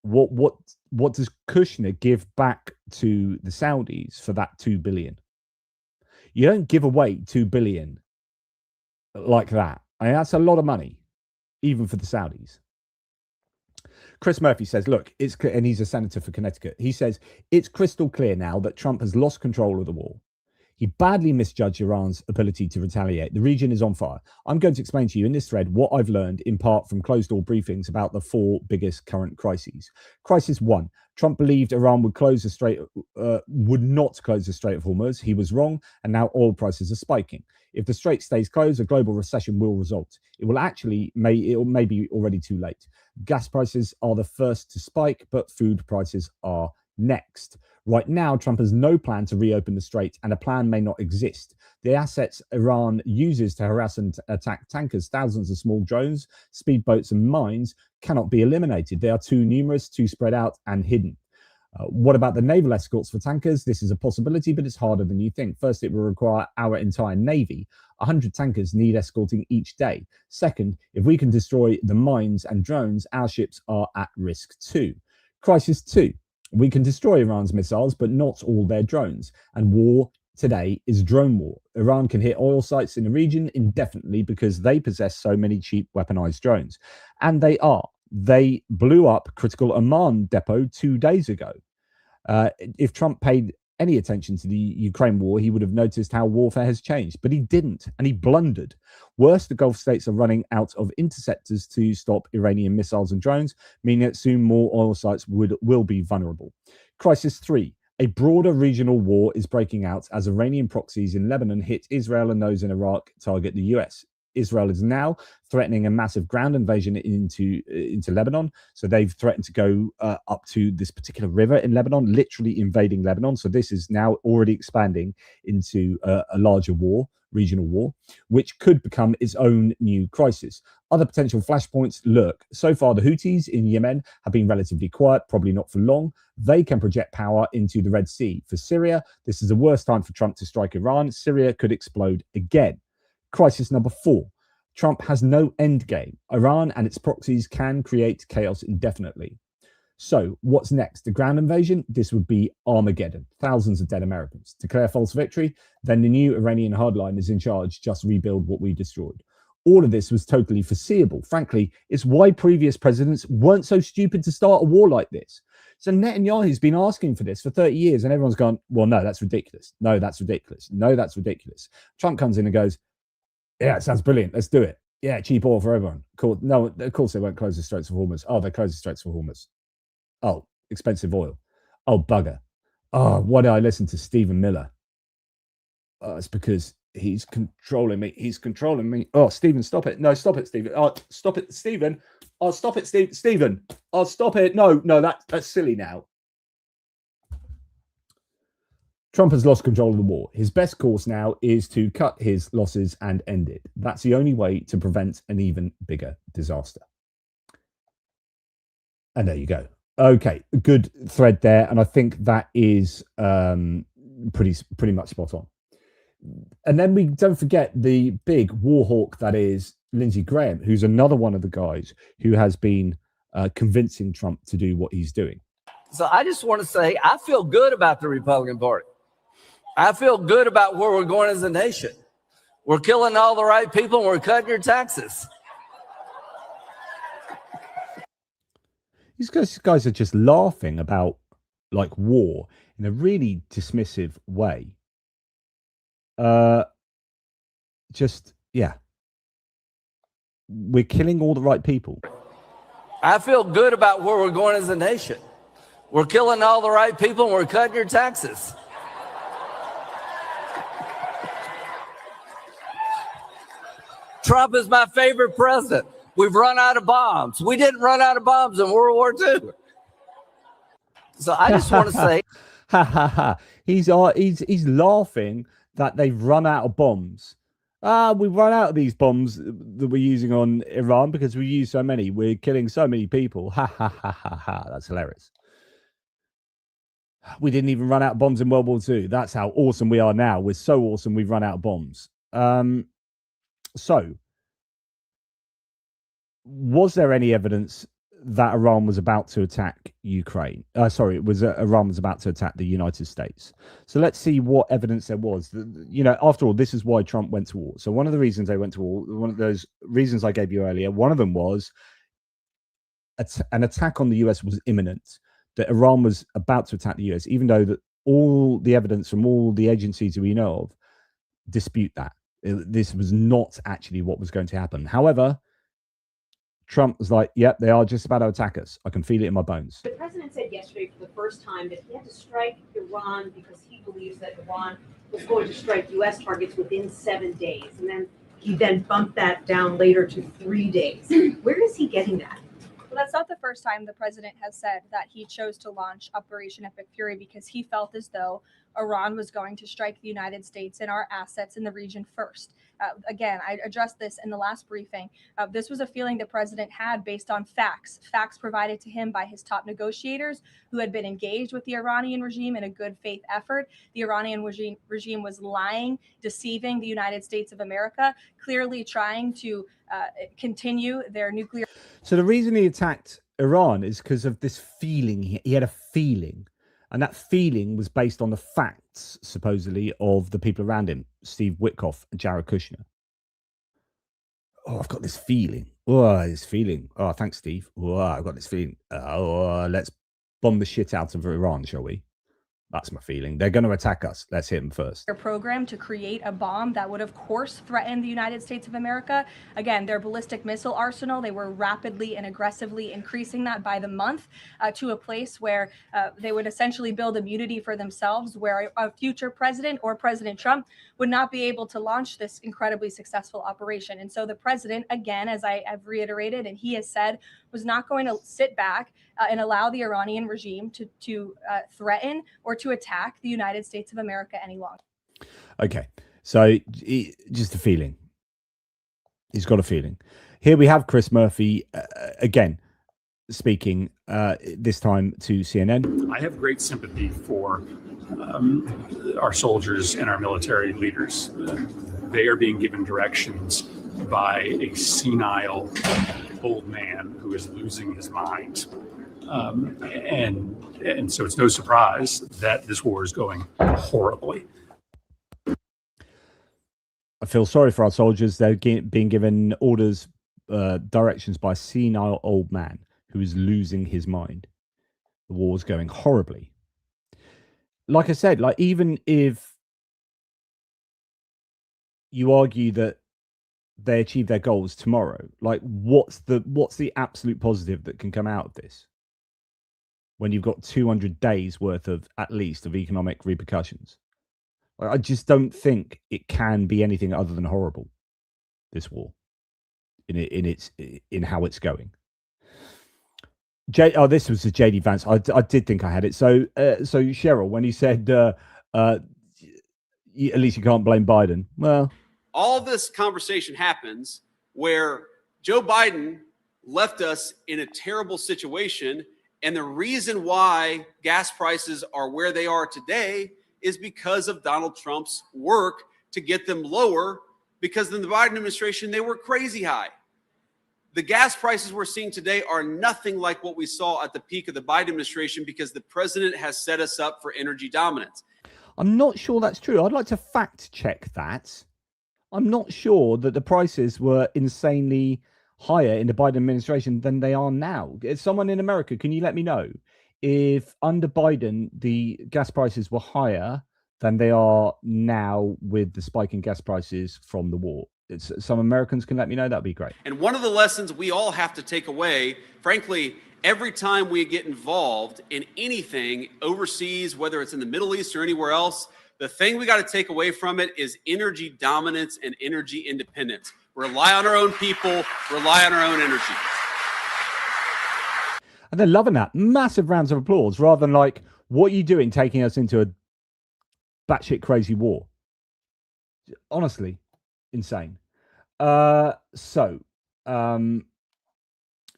what does Kushner give back to the Saudis for that 2 billion? You don't give away 2 billion like that. I mean, that's a lot of money, even for the Saudis. Chris Murphy says, look, and he's a senator for Connecticut. He says, it's crystal clear now that Trump has lost control of the war. He badly misjudged Iran's ability to retaliate. The region is on fire. I'm going to explain to you in this thread what I've learned in part from closed-door briefings about the 4 biggest current crises. Crisis 1. Trump believed Iran would not close the Strait of Hormuz. He was wrong, and now oil prices are spiking. If the strait stays closed, a global recession will result. It may be already too late. Gas prices are the first to spike, but food prices are next. Right now, Trump has no plan to reopen the strait, and a plan may not exist. The assets Iran uses to harass and attack tankers, thousands of small drones, speedboats, and mines cannot be eliminated. They are too numerous, too spread out, and hidden. What about the naval escorts for tankers? This is a possibility, but it's harder than you think. First, it will require our entire navy. 100 tankers need escorting each day. Second, if we can destroy the mines and drones, our ships are at risk too. Crisis 2. We can destroy Iran's missiles, but not all their drones. And war today is drone war. Iran can hit oil sites in the region indefinitely because they possess so many cheap weaponized drones. And they are. They blew up critical Amman depot 2 days ago. If Trump paid any attention to the Ukraine war, he would have noticed how warfare has changed, but he didn't, and he blundered. Worse, the Gulf states are running out of interceptors to stop Iranian missiles and drones, meaning that soon more oil sites will be vulnerable. Crisis 3. A broader regional war is breaking out as Iranian proxies in Lebanon hit Israel and those in Iraq target the US. Israel is now threatening a massive ground invasion into Lebanon. So they've threatened to go up to this particular river in Lebanon, literally invading Lebanon. So this is now already expanding into a larger war, regional war, which could become its own new crisis. Other potential flashpoints look. So far, the Houthis in Yemen have been relatively quiet, probably not for long. They can project power into the Red Sea. For Syria, this is the worst time for Trump to strike Iran. Syria could explode again. Crisis number 4. Trump has no end game. Iran and its proxies can create chaos indefinitely. So what's next? The ground invasion? This would be Armageddon. Thousands of dead Americans. Declare false victory? Then the new Iranian hardliners in charge just rebuild what we destroyed. All of this was totally foreseeable. Frankly, it's why previous presidents weren't so stupid to start a war like this. So Netanyahu's been asking for this for 30 years and everyone's gone, well, no, that's ridiculous. No, that's ridiculous. No, that's ridiculous. Trump comes in and goes, yeah, it sounds brilliant. Let's do it. Yeah, cheap oil for everyone. Cool. No, of course they won't close the Straits of Hormuz. Oh, they close the Straits of Hormuz. Oh, expensive oil. Oh, bugger. Oh, why did I listen to Stephen Miller? Oh, it's because he's controlling me. He's controlling me. Oh, Stephen, stop it. No, stop it, Stephen. Oh, stop it, Stephen. Oh, stop it, Stephen. Oh, stop it. No, that's silly now. Trump has lost control of the war. His best course now is to cut his losses and end it. That's the only way to prevent an even bigger disaster. And there you go. Okay, good thread there. And I think that is pretty much spot on. And then we don't forget the big war hawk that is Lindsey Graham, who's another one of the guys who has been convincing Trump to do what he's doing. So I just want to say, I feel good about the Republican Party. I feel good about where we're going as a nation. We're killing all the right people and we're cutting your taxes. These guys are just laughing about like war in a really dismissive way. Yeah. We're killing all the right people. I feel good about where we're going as a nation. We're killing all the right people and we're cutting your taxes. Trump is my favorite president. We've run out of bombs. We didn't run out of bombs in World War II. So I just want to say, he's laughing that they've run out of bombs. We've run out of these bombs that we're using on Iran because we use so many. We're killing so many people. That's hilarious. We didn't even run out of bombs in World War II. That's how awesome we are now. We're so awesome we've run out of bombs. So, was there any evidence that Iran was about to attack Ukraine. Sorry, it was Iran was about to attack the United States. So let's see what evidence there was. You know, after all, this is why Trump went to war. So one of the reasons they went to war, one of those reasons I gave you earlier, one of them was an attack on the US was imminent. That Iran was about to attack the US, even though that all the evidence from all the agencies we know of dispute that. This was not actually what was going to happen. However, Trump was like, yep, they are just about to attack us. I can feel it in my bones. The president said yesterday for the first time that he had to strike Iran because he believes that Iran was going to strike U.S. targets within 7 days. And then he bumped that down later to 3 days. Where is he getting that? Well, that's not the first time the president has said that he chose to launch Operation Epic Fury because he felt as though Iran was going to strike the United States and our assets in the region first. Again, I addressed this in the last briefing. This was a feeling the president had based on facts provided to him by his top negotiators who had been engaged with the Iranian regime in a good faith effort. The Iranian regime was lying, deceiving the United States of America, clearly trying to continue their nuclear. So the reason he attacked Iran is because of this feeling. He had a feeling. And that feeling was based on the facts, supposedly, of the people around him, Steve Witkoff and Jared Kushner. Oh, I've got this feeling. Oh, this feeling. Oh, thanks, Steve. Oh, I've got this feeling. Oh, let's bomb the shit out of Iran, shall we? That's my feeling. They're going to attack us. Let's hit them first. Their program to create a bomb that would, of course, threaten the United States of America. Again, their ballistic missile arsenal, they were rapidly and aggressively increasing that by the month to a place where they would essentially build immunity for themselves, where a future president or President Trump would not be able to launch this incredibly successful operation. And so the president, again, as I have reiterated, and he has said, was not going to sit back and allow the Iranian regime to threaten or to attack the United States of America any longer. Okay, so just a feeling. He's got a feeling. Here we have Chris Murphy again speaking, this time to CNN. I have great sympathy for our soldiers and our military leaders. They are being given directions by a senile old man who is losing his mind. And so it's no surprise that this war is going horribly. I feel sorry for our soldiers. They're being given orders, directions by a senile old man who is losing his mind. The war's going horribly. Like I said, like even if you argue that they achieve their goals tomorrow, like what's the absolute positive that can come out of this when you've got 200 days worth of at least of economic repercussions? I just don't think it can be anything other than horrible, this war, in how it's going. This was a JD Vance. I did think I had it. So Cheryl, when he said at least you can't blame Biden, well, all this conversation happens where Joe Biden left us in a terrible situation. And the reason why gas prices are where they are today is because of Donald Trump's work to get them lower, because in the Biden administration, they were crazy high. The gas prices we're seeing today are nothing like what we saw at the peak of the Biden administration because the president has set us up for energy dominance. I'm not sure that's true. I'd like to fact check that. I'm not sure that the prices were insanely higher in the Biden administration than they are now. Someone in America, can you let me know if under Biden the gas prices were higher than they are now with the spike in gas prices from the war? Some Americans can let me know. That'd be great. And one of the lessons we all have to take away, frankly, every time we get involved in anything overseas, whether it's in the Middle East or anywhere else, the thing we got to take away from it is energy dominance and energy independence. Rely on our own people, rely on our own energy. And they're loving that. Massive rounds of applause rather than like, what are you doing taking us into a batshit crazy war? Honestly, insane.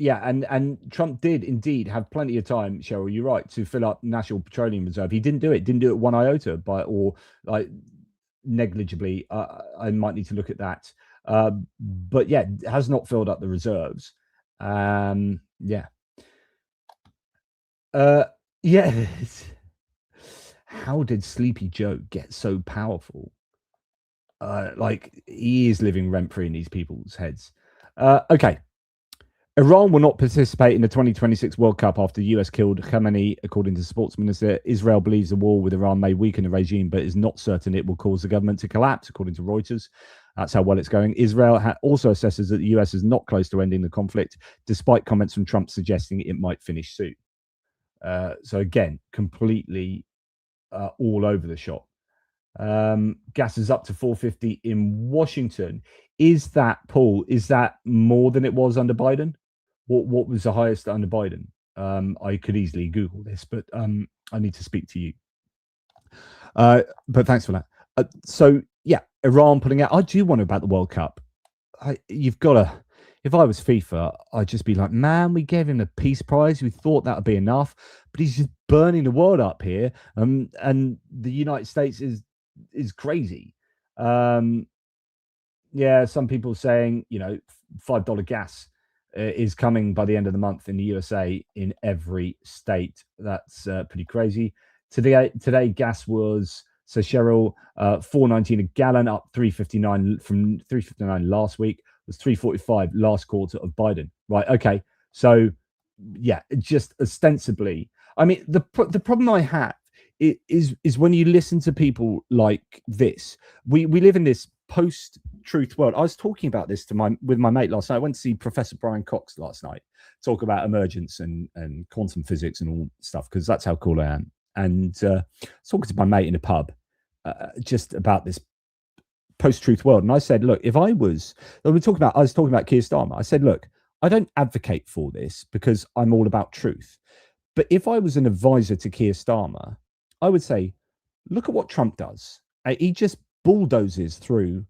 Yeah, and Trump did indeed have plenty of time, Cheryl, you're right, to fill up National Petroleum Reserve. He didn't do it one iota, or like negligibly. I might need to look at that. But yeah, has not filled up the reserves. Yeah. Yeah. How did Sleepy Joe get so powerful? Like, he is living rent-free in these people's heads. Okay. Iran will not participate in the 2026 World Cup after the US killed Khamenei, according to Sports Minister. Israel believes the war with Iran may weaken the regime, but is not certain it will cause the government to collapse, according to Reuters. That's how well it's going. Israel also assesses that the US is not close to ending the conflict, despite comments from Trump suggesting it might finish soon. So again, completely all over the shop. Gas is up to $4.50 in Washington. Is that, Paul, is that more than it was under Biden? What was the highest under Biden? I could easily Google this, but I need to speak to you. But thanks for that. So yeah, Iran pulling out. I do wonder about the World Cup. You've got to. If I was FIFA, I'd just be like, man, we gave him a peace prize. We thought that would be enough, but he's just burning the world up here. And the United States is crazy. Yeah, some people saying, you know, $5 gas is coming by the end of the month in the USA in every state. That's pretty crazy. Today gas was, so Cheryl, $4.19 a gallon, up $3.59 from $3.59 last week. Was $3.45 last quarter of Biden. Right. Okay. So yeah, just ostensibly. I mean, the problem I have is when you listen to people like this. We live in this post-truth world. I was talking about this with my mate last night. I went to see Professor Brian Cox last night, talk about emergence and quantum physics and all stuff, because that's how cool I am. And talking to my mate in a pub just about this post-truth world. And I said, look, I was talking about Keir Starmer. I said, look, I don't advocate for this because I'm all about truth. But if I was an advisor to Keir Starmer, I would say, look at what Trump does. He just bulldozes through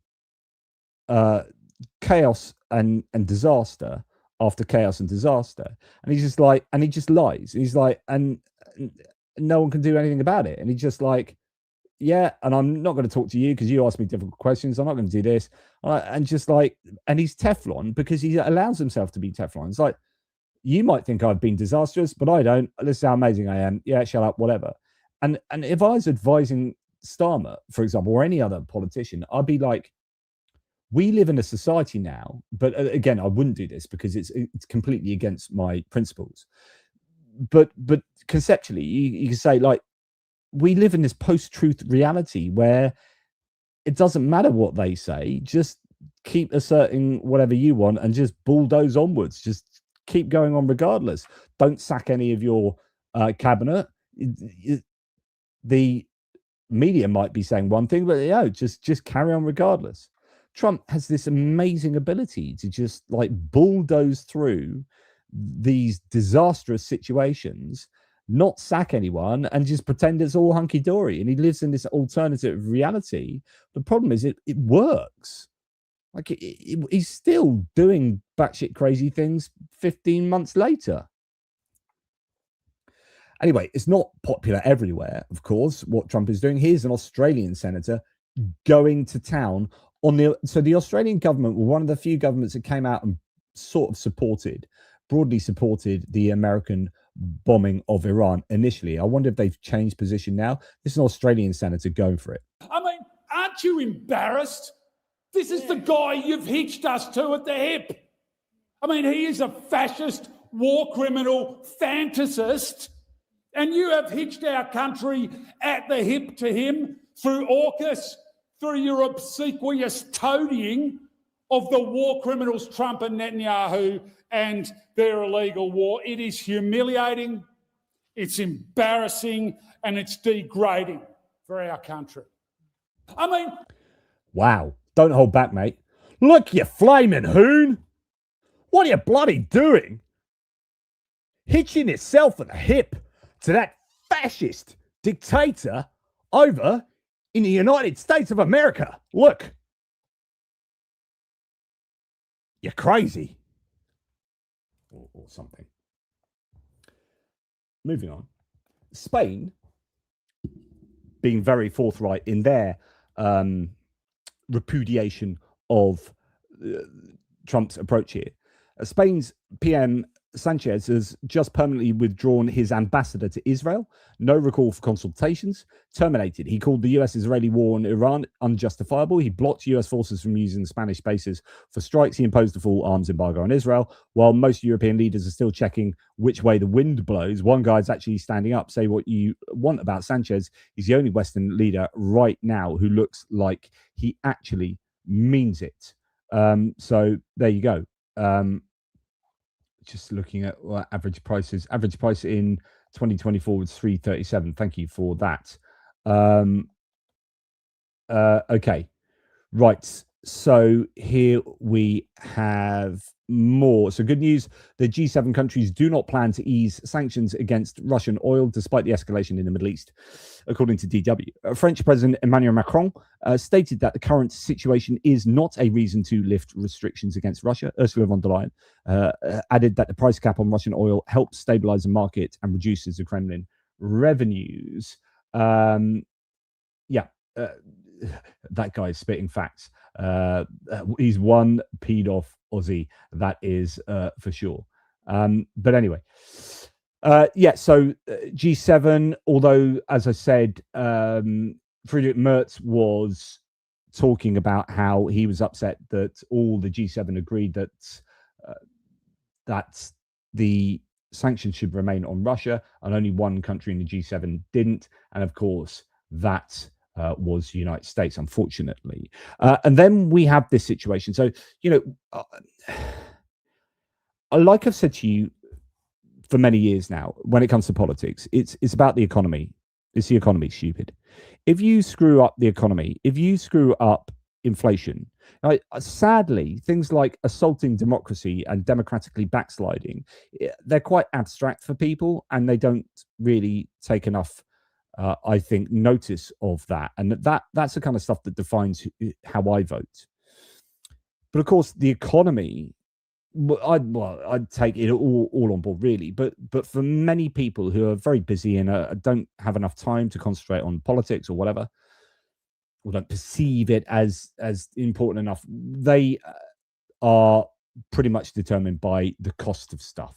chaos and disaster after chaos and disaster. And he's just like, and he just lies. He's like, and no one can do anything about it. And he's just like, yeah, and I'm not going to talk to you because you asked me difficult questions. I'm not going to do this. And just like, and he's Teflon because he allows himself to be Teflon. It's like, you might think I've been disastrous, but I don't. This is how amazing I am. Yeah, shut up, whatever. And if I was advising Starmer, for example, or any other politician, I'd be like, we live in a society now, but again, I wouldn't do this because it's completely against my principles. But conceptually, you can say, like, we live in this post-truth reality where it doesn't matter what they say, just keep asserting whatever you want and just bulldoze onwards. Just keep going on regardless. Don't sack any of your cabinet. The media might be saying one thing, but yeah, just carry on regardless. Trump has this amazing ability to just like bulldoze through these disastrous situations, not sack anyone, and just pretend it's all hunky-dory. And he lives in this alternative reality. The problem is it works. Like he's still doing batshit crazy things 15 months later. Anyway, it's not popular everywhere, of course, what Trump is doing. Here's an Australian senator going to town on so the Australian government were one of the few governments that came out and sort of broadly supported the American bombing of Iran initially. I wonder if they've changed position now. This is an Australian senator going for it. I mean, aren't you embarrassed? This is the guy you've hitched us to at the hip. I mean, he is a fascist, war criminal, fantasist, and you have hitched our country at the hip to him through AUKUS, through your obsequious toadying of the war criminals Trump and Netanyahu and their illegal war. It is humiliating, it's embarrassing, and it's degrading for our country. I mean... Wow. Don't hold back, mate. Look, you flaming hoon. What are you bloody doing? Hitching yourself at the hip to that fascist dictator over in the United States of America. Look. You're crazy. Or something. Moving on. Spain, being very forthright in their repudiation of Trump's approach here. Spain's PM Sanchez has just permanently withdrawn his ambassador to Israel. No recall for consultations. Terminated. He called the US-Israeli war on Iran unjustifiable. He blocked US forces from using Spanish bases for strikes. He imposed a full arms embargo on Israel. While most European leaders are still checking which way the wind blows, one guy's actually standing up. Say what you want about Sanchez. He's the only Western leader right now who looks like he actually means it. So there you go. Just looking at average prices. Average price in 2024 was 337. Thank you for that. Okay, right. So here we have more. So good news. The G7 countries do not plan to ease sanctions against Russian oil despite the escalation in the Middle East, according to DW. French President Emmanuel Macron stated that the current situation is not a reason to lift restrictions against Russia. Ursula von der Leyen added that the price cap on Russian oil helps stabilize the market and reduces the Kremlin revenues. That guy is spitting facts. He's one peed off Aussie, that is for sure. But anyway, so G7, although, as I said, Friedrich Merz was talking about how he was upset that all the G7 agreed that the sanctions should remain on Russia, and only one country in the G7 didn't. And of course, that was the United States, unfortunately. And then we have this situation. So, like I've said to you for many years now, when it comes to politics, it's about the economy. It's the economy, stupid. If you screw up the economy, if you screw up inflation, sadly, things like assaulting democracy and democratically backsliding, they're quite abstract for people, and they don't really take enough I think, notice of that. And that's the kind of stuff that defines how I vote. But of course, the economy, I'd take it all on board, really. But for many people who are very busy and don't have enough time to concentrate on politics or whatever, or don't perceive it as important enough, they are pretty much determined by the cost of stuff.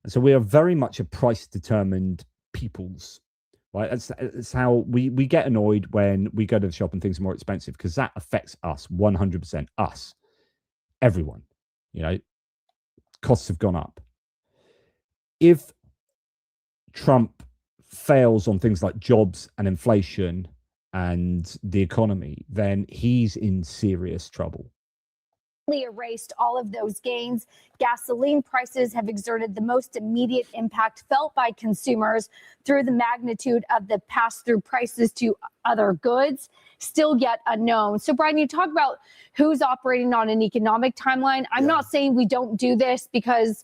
And so we are very much a price-determined peoples. Right, that's how we get annoyed when we go to the shop and things are more expensive, because that affects us 100%. Us, everyone. Costs have gone up. If Trump fails on things like jobs and inflation and the economy, then he's in serious trouble. Erased all of those gains. Gasoline prices have exerted the most immediate impact felt by consumers through the magnitude of the pass-through prices to other goods, still yet unknown. So, Brian, you talk about who's operating on an economic timeline. I'm not saying we don't do this because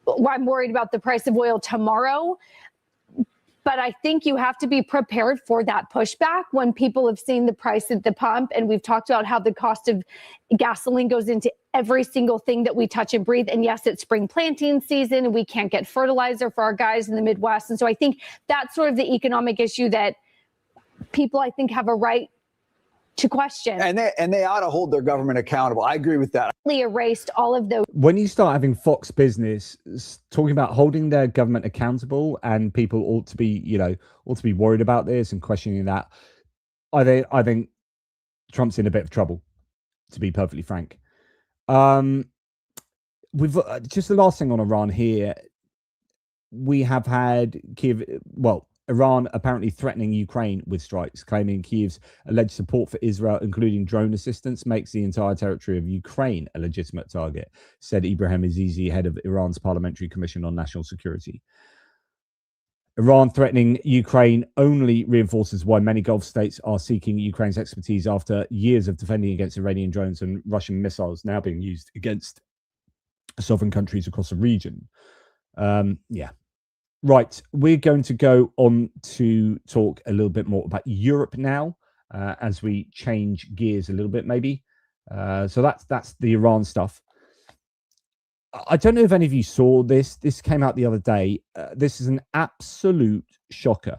I'm worried about the price of oil tomorrow. But I think you have to be prepared for that pushback when people have seen the price at the pump. And we've talked about how the cost of gasoline goes into every single thing that we touch and breathe. And yes, it's spring planting season and we can't get fertilizer for our guys in the Midwest. And so I think that's sort of the economic issue that people, I think, have a right to question. And they ought to hold their government accountable. I agree with that. Erased all of those. When you start having Fox Business talking about holding their government accountable, and people ought to be worried about this and questioning that, I think Trump's in a bit of trouble, to be perfectly frank. We've just the last thing on Iran here. We have had Kiev, Iran apparently threatening Ukraine with strikes, claiming Kiev's alleged support for Israel, including drone assistance, makes the entire territory of Ukraine a legitimate target, said Ibrahim Azizi, head of Iran's Parliamentary Commission on National Security. Iran threatening Ukraine only reinforces why many Gulf states are seeking Ukraine's expertise after years of defending against Iranian drones and Russian missiles now being used against sovereign countries across the region. Right, we're going to go on to talk a little bit more about Europe now, as we change gears a little bit, maybe. So that's the Iran stuff. I don't know if any of you saw this. This came out the other day. This is an absolute shocker.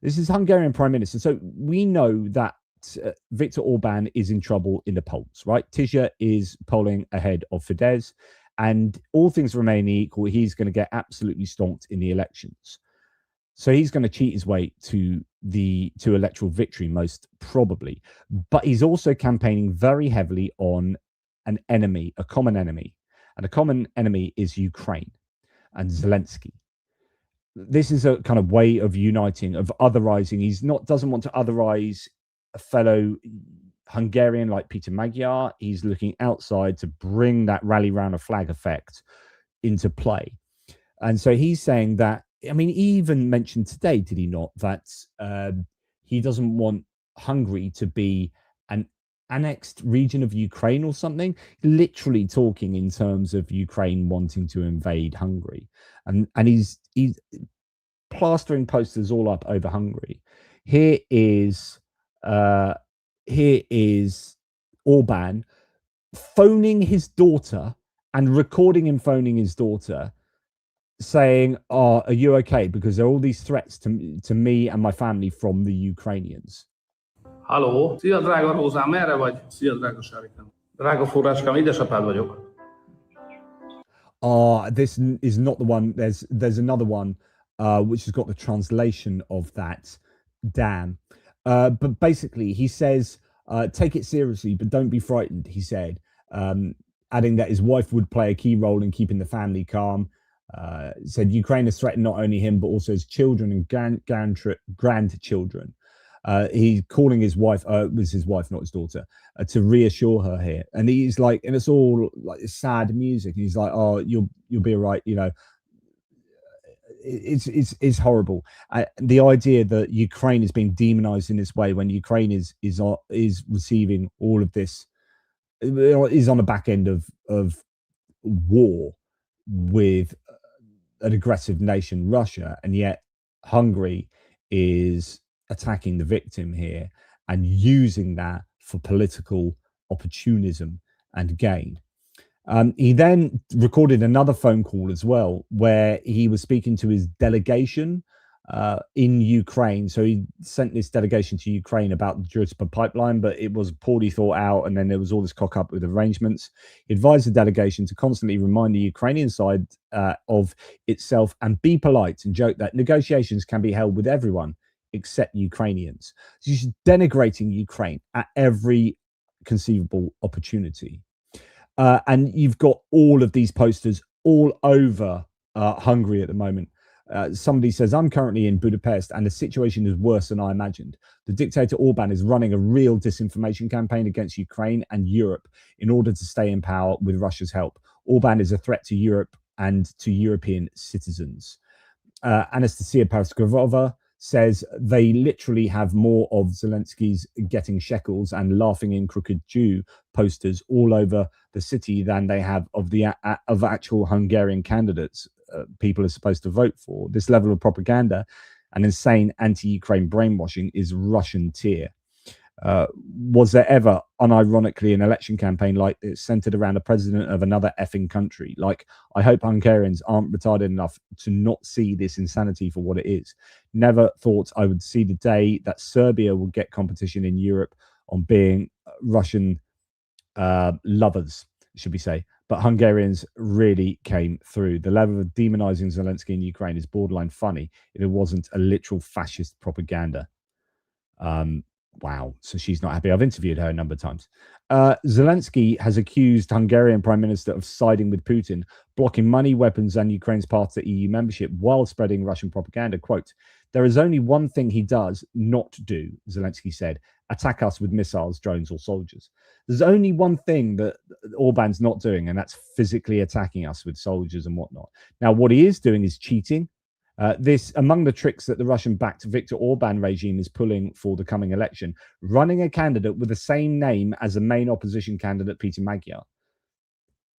This is Hungarian Prime Minister. So we know that Viktor Orban is in trouble in the polls, right? Tisza is polling ahead of Fidesz. And all things remaining equal, he's going to get absolutely stomped in the elections. So he's going to cheat his way to electoral victory, most probably. But he's also campaigning very heavily on an enemy, a common enemy. And a common enemy is Ukraine and Zelensky. This is a kind of way of uniting, of otherizing. Doesn't want to otherize a fellow Hungarian like Peter Magyar. He's looking outside to bring that rally round a flag effect into play. And so he's saying that, I mean, he even mentioned today, did he not, that he doesn't want Hungary to be an annexed region of Ukraine or something, literally talking in terms of Ukraine wanting to invade Hungary. And he's plastering posters all up over Hungary. Here is Orban phoning his daughter and recording him phoning his daughter, saying, "Oh, are you okay?" Because there are all these threats to me and my family from the Ukrainians. Halló, szia drága Rózám, merre vagy? Szia drága Sárikám. Drága forráskám, édesapád vagyok. This is not the one. There's another one which has got the translation of that. Damn. But basically, he says, take it seriously, but don't be frightened, he said, adding that his wife would play a key role in keeping the family calm. Said Ukraine has threatened not only him, but also his children and grandchildren. He's calling his wife, was his wife, not his daughter, to reassure her here. And he's like, and it's all like sad music. He's like, "Oh, you'll be all right," you know. It's horrible. The idea that Ukraine is being demonized in this way when Ukraine is receiving all of this, is on the back end of war with an aggressive nation, Russia, and yet Hungary is attacking the victim here and using that for political opportunism and gain. He then recorded another phone call as well, where he was speaking to his delegation in Ukraine. So he sent this delegation to Ukraine about the Geopolitics pipeline, but it was poorly thought out. And then there was all this cock up with arrangements. He advised the delegation to constantly remind the Ukrainian side of itself and be polite, and joke that negotiations can be held with everyone except Ukrainians. So he's denigrating Ukraine at every conceivable opportunity. And you've got all of these posters all over Hungary at the moment. Somebody says, "I'm currently in Budapest and the situation is worse than I imagined. The dictator Orban is running a real disinformation campaign against Ukraine and Europe in order to stay in power with Russia's help. Orban is a threat to Europe and to European citizens." Anastasia Paraskevova says they literally have more of Zelensky's "getting shekels" and "laughing in crooked Jew" posters all over the city than they have of actual Hungarian candidates people are supposed to vote for. This level of propaganda and insane anti-Ukraine brainwashing is Russian tier. Was there ever, unironically, an election campaign like this centered around the president of another effing country? Like, I hope Hungarians aren't retarded enough to not see this insanity for what it is. Never thought I would see the day that Serbia would get competition in Europe on being Russian lovers, should we say. But Hungarians really came through. The level of demonizing Zelensky in Ukraine is borderline funny if it wasn't a literal fascist propaganda. Wow. So she's not happy. I've interviewed her a number of times. Zelensky has accused Hungarian Prime Minister of siding with Putin, blocking money, weapons, and Ukraine's path to EU membership while spreading Russian propaganda. Quote, "There is only one thing he does not do," Zelensky said, "attack us with missiles, drones, or soldiers." There's only one thing that Orban's not doing, and that's physically attacking us with soldiers and whatnot. Now, what he is doing is cheating. This among the tricks that the Russian-backed Viktor Orban regime is pulling for the coming election, running a candidate with the same name as the main opposition candidate, Peter Magyar.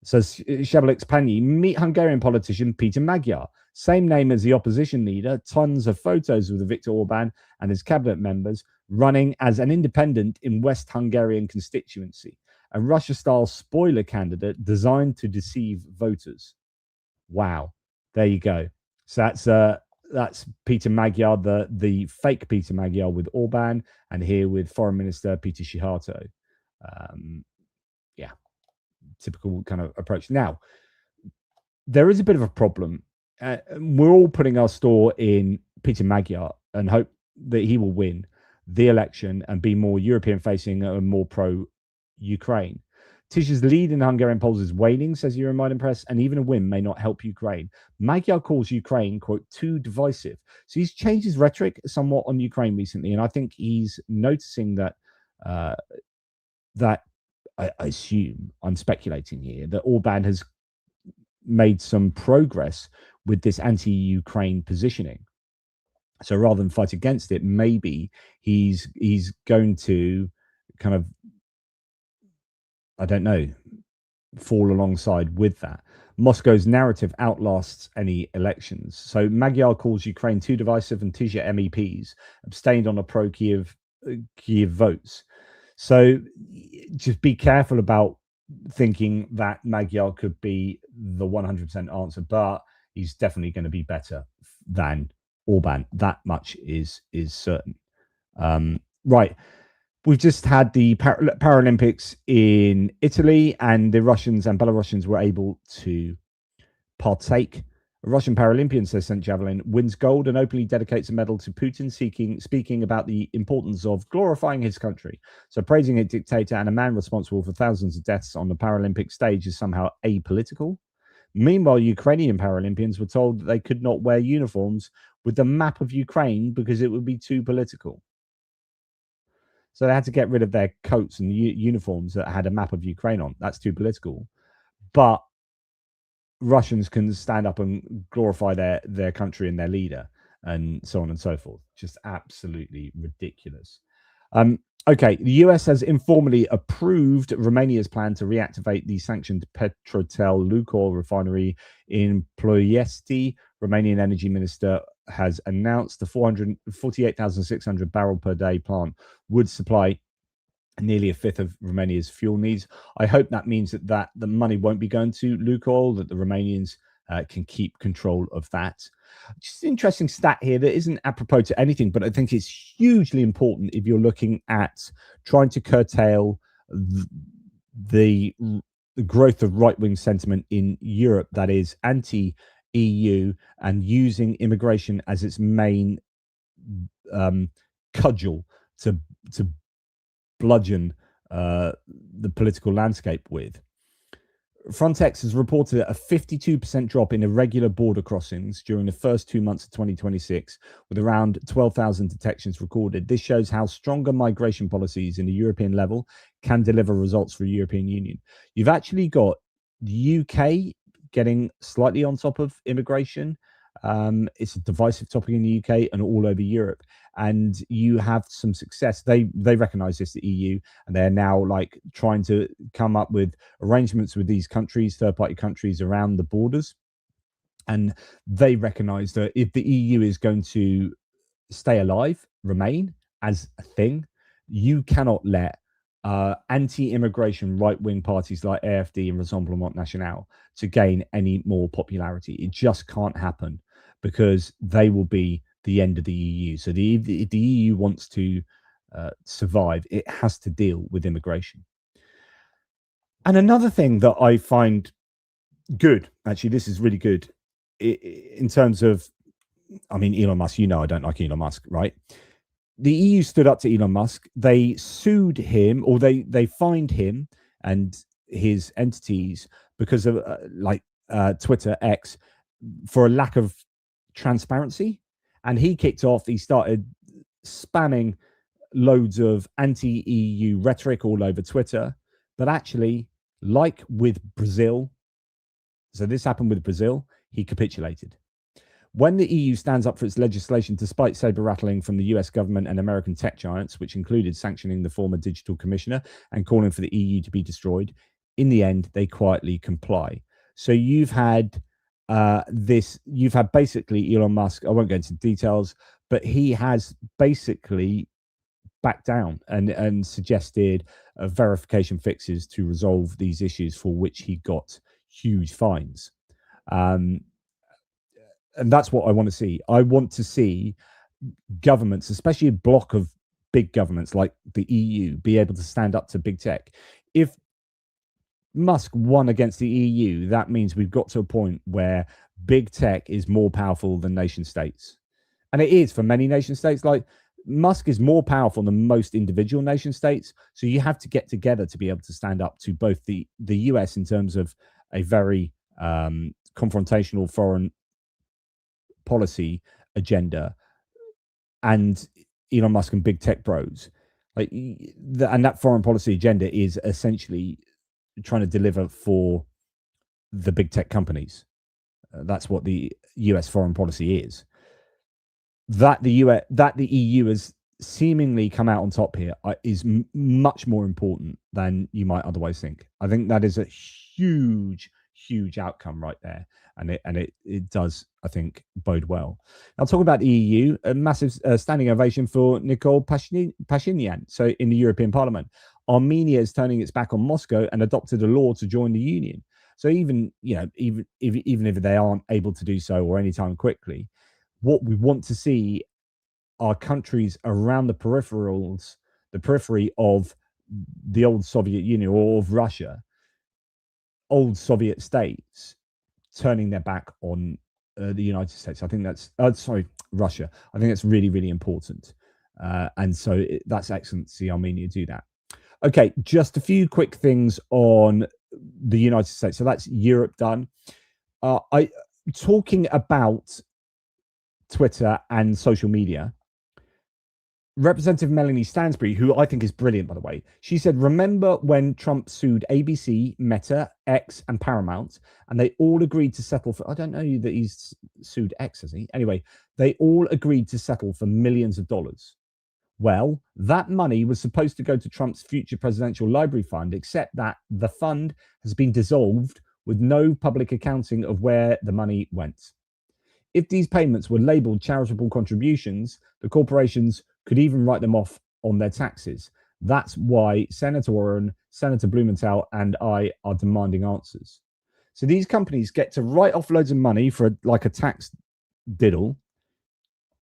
So Geopolitics Pani, meet Hungarian politician Peter Magyar, same name as the opposition leader, tons of photos of the Viktor Orban and his cabinet members running as an independent in West Hungarian constituency, a Russia-style spoiler candidate designed to deceive voters. Wow, there you go. So that's Peter Magyar, the fake Peter Magyar with Orban, and here with Foreign Minister Peter Szijjártó. Yeah, typical kind of approach. Now, there is a bit of a problem. We're all putting our store in Peter Magyar and hope that he will win the election and be more European facing and more pro Ukraine. Tisha's lead in Hungarian polls is waning, says Euromaidan Press, and even a win may not help Ukraine. Magyar calls Ukraine, quote, too divisive. So he's changed his rhetoric somewhat on Ukraine recently, and I think he's noticing that I assume, I'm speculating here, that Orban has made some progress with this anti-Ukraine positioning. So rather than fight against it, maybe he's going to kind of, I don't know, fall alongside with that. Moscow's narrative outlasts any elections. So Magyar calls Ukraine too divisive, and Tisha MEPs abstained on a pro-Kiev votes. So just be careful about thinking that Magyar could be the 100% answer, but he's definitely going to be better than Orban. That much is certain. Right. We've just had the Paralympics in Italy, and the Russians and Belarusians were able to partake. A Russian Paralympian, says St. Javelin, wins gold and openly dedicates a medal to Putin, speaking about the importance of glorifying his country. So praising a dictator and a man responsible for thousands of deaths on the Paralympic stage is somehow apolitical. Meanwhile, Ukrainian Paralympians were told that they could not wear uniforms with the map of Ukraine because it would be too political. So they had to get rid of their coats and uniforms that had a map of Ukraine on. That's too political. But Russians can stand up and glorify their country and their leader and so on and so forth. Just absolutely ridiculous. Okay, the US has informally approved Romania's plan to reactivate the sanctioned Petrotel Lukoil refinery in Ploiești. Romanian Energy Minister has announced the 448,600 barrel per day plant would supply nearly a fifth of Romania's fuel needs. I hope that means that the money won't be going to Lukoil, that the Romanians can keep control of that. Just an interesting stat here that isn't apropos to anything, but I think it's hugely important if you're looking at trying to curtail the growth of right-wing sentiment in Europe that is anti-EU and using immigration as its main cudgel to bludgeon the political landscape with. Frontex has reported a 52% drop in irregular border crossings during the first 2 months of 2026, with around 12,000 detections recorded. This shows how stronger migration policies in the European level can deliver results for the European Union. You've actually got the UK getting slightly on top of immigration. It's a divisive topic in the UK and all over Europe. And you have some success. They recognize this, the EU, and they're now like trying to come up with arrangements with these countries, third-party countries around the borders. And they recognize that if the EU is going to stay alive, remain as a thing, you cannot let anti-immigration right-wing parties like AfD and Rassemblement National to gain any more popularity. It just can't happen, because they will be the end of the EU. So if the EU wants to survive, it has to deal with immigration. And another thing that I find good, actually, this is really good in terms of, I mean, Elon Musk, you know I don't like Elon Musk, right? The EU stood up to Elon Musk. They sued him, or they fined him and his entities because of Twitter, X, for a lack of transparency. And he kicked off, he started spamming loads of anti-EU rhetoric all over Twitter. But actually, like with Brazil, so this happened with Brazil, he capitulated. When the EU stands up for its legislation, despite saber rattling from the US government and American tech giants, which included sanctioning the former digital commissioner and calling for the EU to be destroyed, in the end, they quietly comply. So you've had basically Elon Musk, I won't go into details, but he has basically backed down and suggested verification fixes to resolve these issues, for which he got huge fines. And that's what I want to see. I want to see governments, especially a block of big governments like the EU, be able to stand up to big tech. If Musk won against the EU, that means we've got to a point where big tech is more powerful than nation states. And it is for many nation states. Like Musk is more powerful than most individual nation states. So you have to get together to be able to stand up to both the US in terms of a very confrontational foreign policy agenda and Elon Musk and big tech bros. Like, and that foreign policy agenda is essentially trying to deliver for the big tech companies. That's what the US foreign policy is. That the EU has seemingly come out on top here is much more important than you might otherwise think. I think that is a huge outcome right there, and it does, I think, bode well. Now, talk about the EU, a massive standing ovation for Nikol Pashinyan. So in the European Parliament, Armenia is turning its back on Moscow and adopted a law to join the union. So even if they aren't able to do so or anytime quickly, what we want to see are countries around the periphery of the old Soviet Union or of Russia, old Soviet states, turning their back on the United States. I think that's Russia. I think that's really, really important. And so that's excellent to see Armenia do that. Okay, just a few quick things on the United States. So that's Europe done. Talking about Twitter and social media, Representative Melanie Stansbury, who I think is brilliant, by the way, she said, remember when Trump sued ABC, Meta, X, and Paramount, and they all agreed to settle for, I don't know that he's sued X, has he? Anyway, they all agreed to settle for millions of dollars. Well, that money was supposed to go to Trump's future presidential library fund, except that the fund has been dissolved with no public accounting of where the money went. If these payments were labeled charitable contributions, the corporations could even write them off on their taxes. That's why Senator Warren, Senator Blumenthal, and I are demanding answers. So these companies get to write off loads of money for like a tax diddle,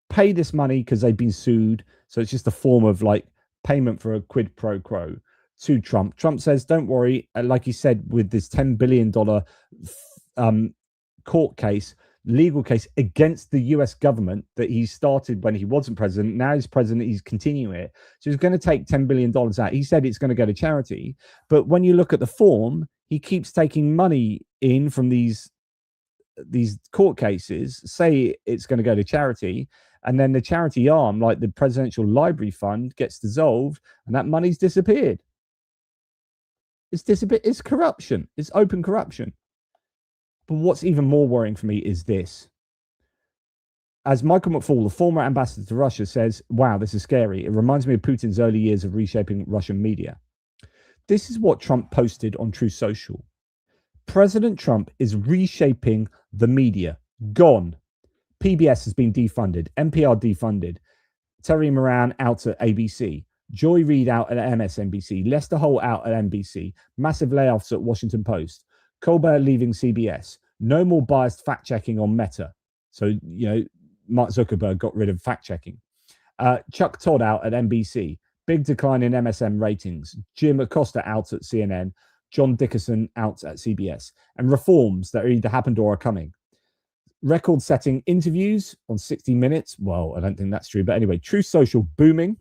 pay this money because they've been sued. So it's just a form of like payment for a quid pro quo to Trump. Trump says, don't worry. Like he said, with this $10 billion court case, legal case against the US government that he started when he wasn't president. Now he's president, he's continuing it. So he's going to take $10 billion out. He said it's going to go to charity. But when you look at the form, he keeps taking money in from these court cases, say it's going to go to charity, and then the charity arm, like the Presidential Library Fund, gets dissolved, and that money's disappeared. It's corruption. It's open corruption. But what's even more worrying for me is this. As Michael McFaul, the former ambassador to Russia, says, wow, this is scary. It reminds me of Putin's early years of reshaping Russian media. This is what Trump posted on Truth Social. President Trump is reshaping the media. Gone. PBS has been defunded. NPR defunded. Terry Moran out at ABC. Joy Reid out at MSNBC. Lester Holt out at NBC. Massive layoffs at Washington Post. Colbert leaving CBS. No more biased fact-checking on Meta. So, Mark Zuckerberg got rid of fact-checking. Chuck Todd out at NBC. Big decline in MSM ratings. Jim Acosta out at CNN. John Dickerson out at CBS. And reforms that either happened or are coming. Record-setting interviews on 60 Minutes. Well, I don't think that's true. But anyway, Truth Social booming.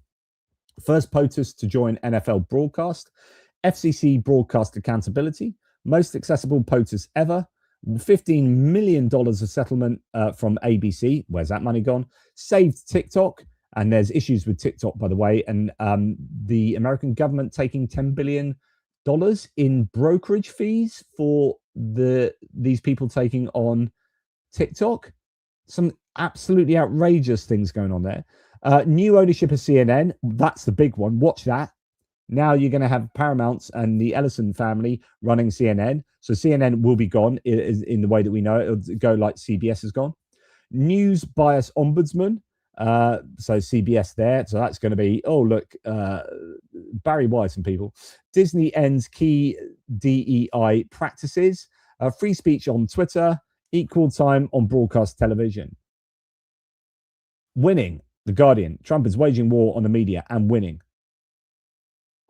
First POTUS to join NFL broadcast. FCC broadcast accountability. Most accessible POTUS ever. $15 million of settlement from ABC. Where's that money gone? Saved TikTok. And there's issues with TikTok, by the way. And the American government taking $10 billion in brokerage fees for these people taking on TikTok. Some absolutely outrageous things going on there. New ownership of CNN. That's the big one. Watch that. Now you're going to have Paramount and the Ellison family running CNN. So CNN will be gone in the way that we know it. It'll go like CBS has gone. News bias ombudsman. So CBS there. So that's going to be, Barry Weiss and people. Disney ends key DEI practices. Free speech on Twitter. Equal time on broadcast television. Winning. The Guardian. Trump is waging war on the media and winning.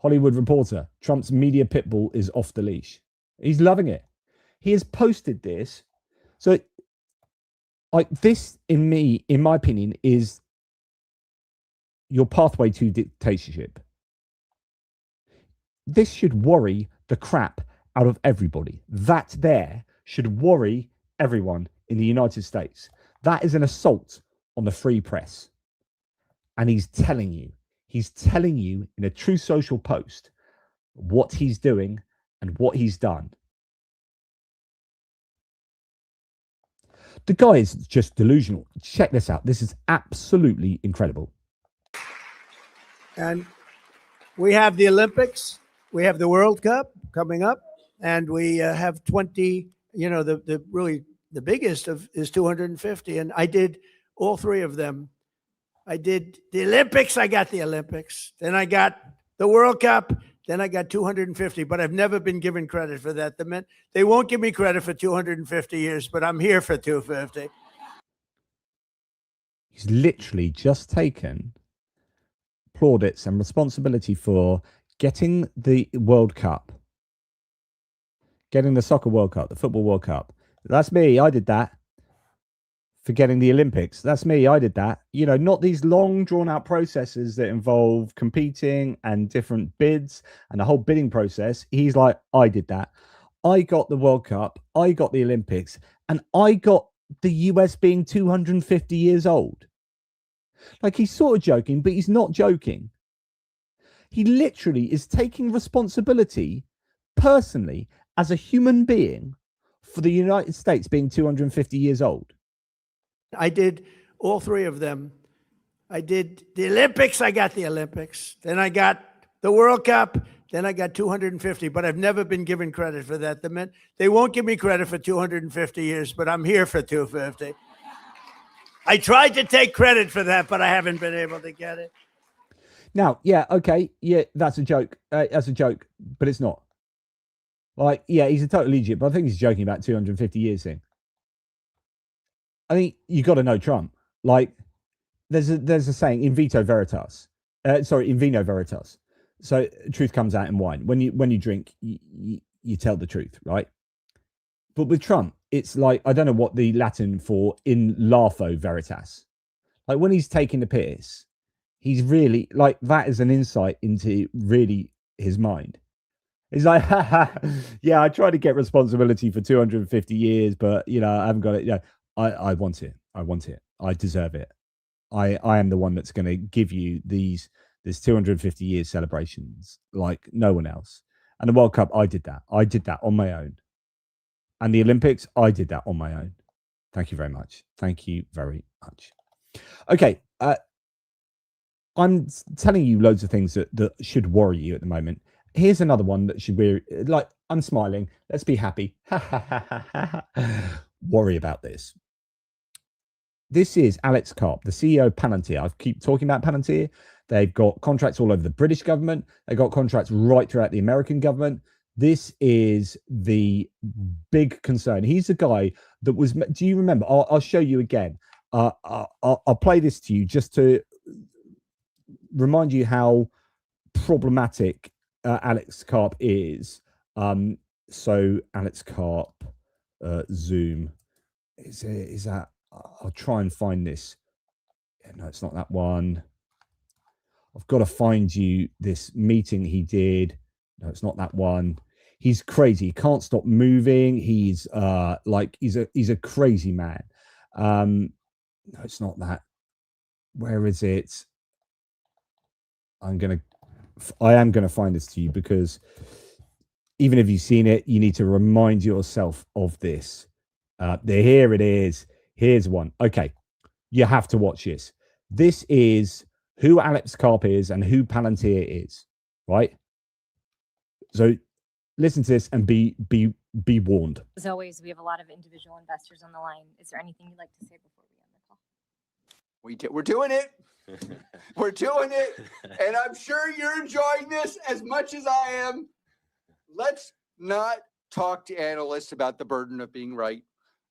Hollywood Reporter. Trump's media pitbull is off the leash. He's loving it. He has posted this. So, like this, in my opinion, is your pathway to dictatorship. This should worry the crap out of everybody. That there should worry everyone in the United States. That is an assault on the free press. And he's telling you in a true social post what he's doing and what he's done. The guy is just delusional. Check this out. This is absolutely incredible. And we have the Olympics, we have the World Cup coming up, and we have 20, the really the biggest is 250. And I did all three of them. I did the Olympics, I got the Olympics. Then I got the World Cup, then I got 250, but I've never been given credit for that. They won't give me credit for 250 years, but I'm here for 250. He's literally just taken plaudits and responsibility for getting the World Cup, getting the soccer World Cup, the football World Cup. That's me. I did that. For getting the Olympics. That's me. I did that. Not these long drawn out processes that involve competing and different bids and the whole bidding process. He's like, I did that. I got the World Cup. I got the Olympics, and I got the US being 250 years old. Like, he's sort of joking, but he's not joking. He literally is taking responsibility personally as a human being for the United States being 250 years old. I did all three of them. I did the Olympics, I got the Olympics. Then I got the World Cup, then I got 250, but I've never been given credit for that. They won't give me credit for 250 years, but I'm here for 250. I tried to take credit for that, but I haven't been able to get it. Now, yeah, okay, yeah, that's a joke. That's a joke, but it's not. Like, yeah, he's a total idiot, but I think he's joking about 250 years thing. I think you got to know Trump. Like, there's a saying, in vino veritas. So truth comes out in wine. When you drink, you tell the truth, right? But with Trump, it's like, I don't know what the Latin for in larfo veritas. Like, when he's taking the piss, he's really like, that is an insight into really his mind. He's like, yeah, I tried to get responsibility for 250 years, but I haven't got it. Yeah. I want it. I want it. I deserve it. I am the one that's going to give you this 250 years celebrations like no one else. And the World Cup, I did that. I did that on my own. And the Olympics, I did that on my own. Thank you very much. Thank you very much. Okay. I'm telling you loads of things that should worry you at the moment. Here's another one that should be like, I'm smiling. Let's be happy. Worry about this. This is Alex Karp, the CEO of Palantir. I keep talking about Palantir. They've got contracts all over the British government. They've got contracts right throughout the American government. This is the big concern. He's the guy that was, do you remember? I'll show you again. I'll play this to you just to remind you how problematic Alex Karp is. So Alex Karp, Zoom. Is that? I'll try and find this. No, it's not that one. I've got to find you this meeting he did. No, it's not that one. He's crazy. He can't stop moving. He's he's a crazy man. No, it's not that. Where is it? I am gonna find this to you, because even if you've seen it, you need to remind yourself of this. Here it is. Here's one. Okay, you have to watch this. This is who Alex Karp is and who Palantir is, right? So listen to this and be warned. As always, we have a lot of individual investors on the line. Is there anything you'd like to say before we end the call? We're doing it. We're doing it. And I'm sure you're enjoying this as much as I am. Let's not talk to analysts about the burden of being right,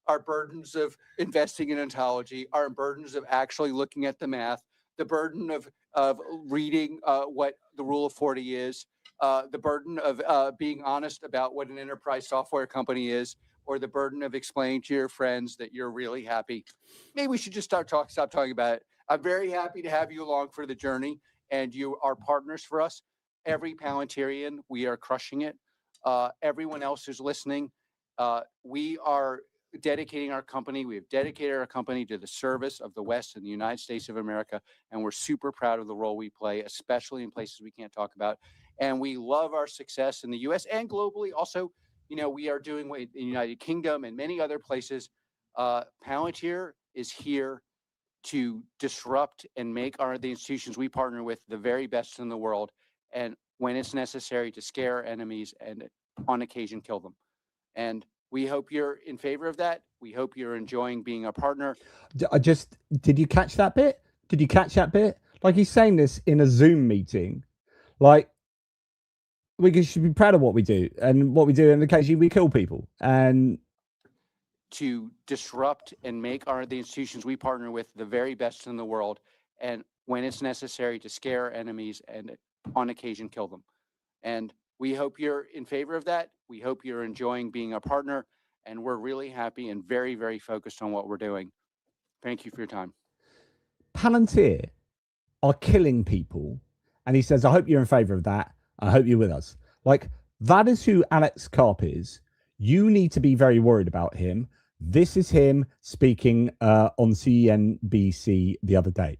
our burdens of investing in ontology, our burdens of actually looking at the math, the burden of reading what the Rule of 40 is. the burden of being honest about what an enterprise software company is, or the burden of explaining to your friends that you're really happy. Maybe we should just stop talking about it. I'm very happy to have you along for the journey, and you are partners for us. Every Palantirian, we are crushing it. Everyone else who's listening, we are dedicating our company. We have dedicated our company to the service of the West and the United States of America, and we're super proud of the role we play, especially in places we can't talk about. And we love our success in the U.S. and globally. Also, you know, we are doing in the United Kingdom and many other places. Palantir is here to disrupt and make the institutions we partner with the very best in the world, and when it's necessary, to scare enemies and on occasion kill them. And we hope you're in favor of that. We hope you're enjoying being a partner. Did you catch that bit? Did you catch that bit? Like, he's saying this in a Zoom meeting. Like, we should be proud of what we do, and occasionally we kill people. And to disrupt and make the institutions we partner with the very best in the world, and when it's necessary, to scare enemies and on occasion kill them. And we hope you're in favor of that. We hope you're enjoying being a partner, and we're really happy and very, very focused on what we're doing. Thank you for your time. Palantir are killing people, and he says, I hope you're in favor of that. I hope you're with us. Like, that is who Alex Karp is. You need to be very worried about him. This is him speaking on CNBC the other day.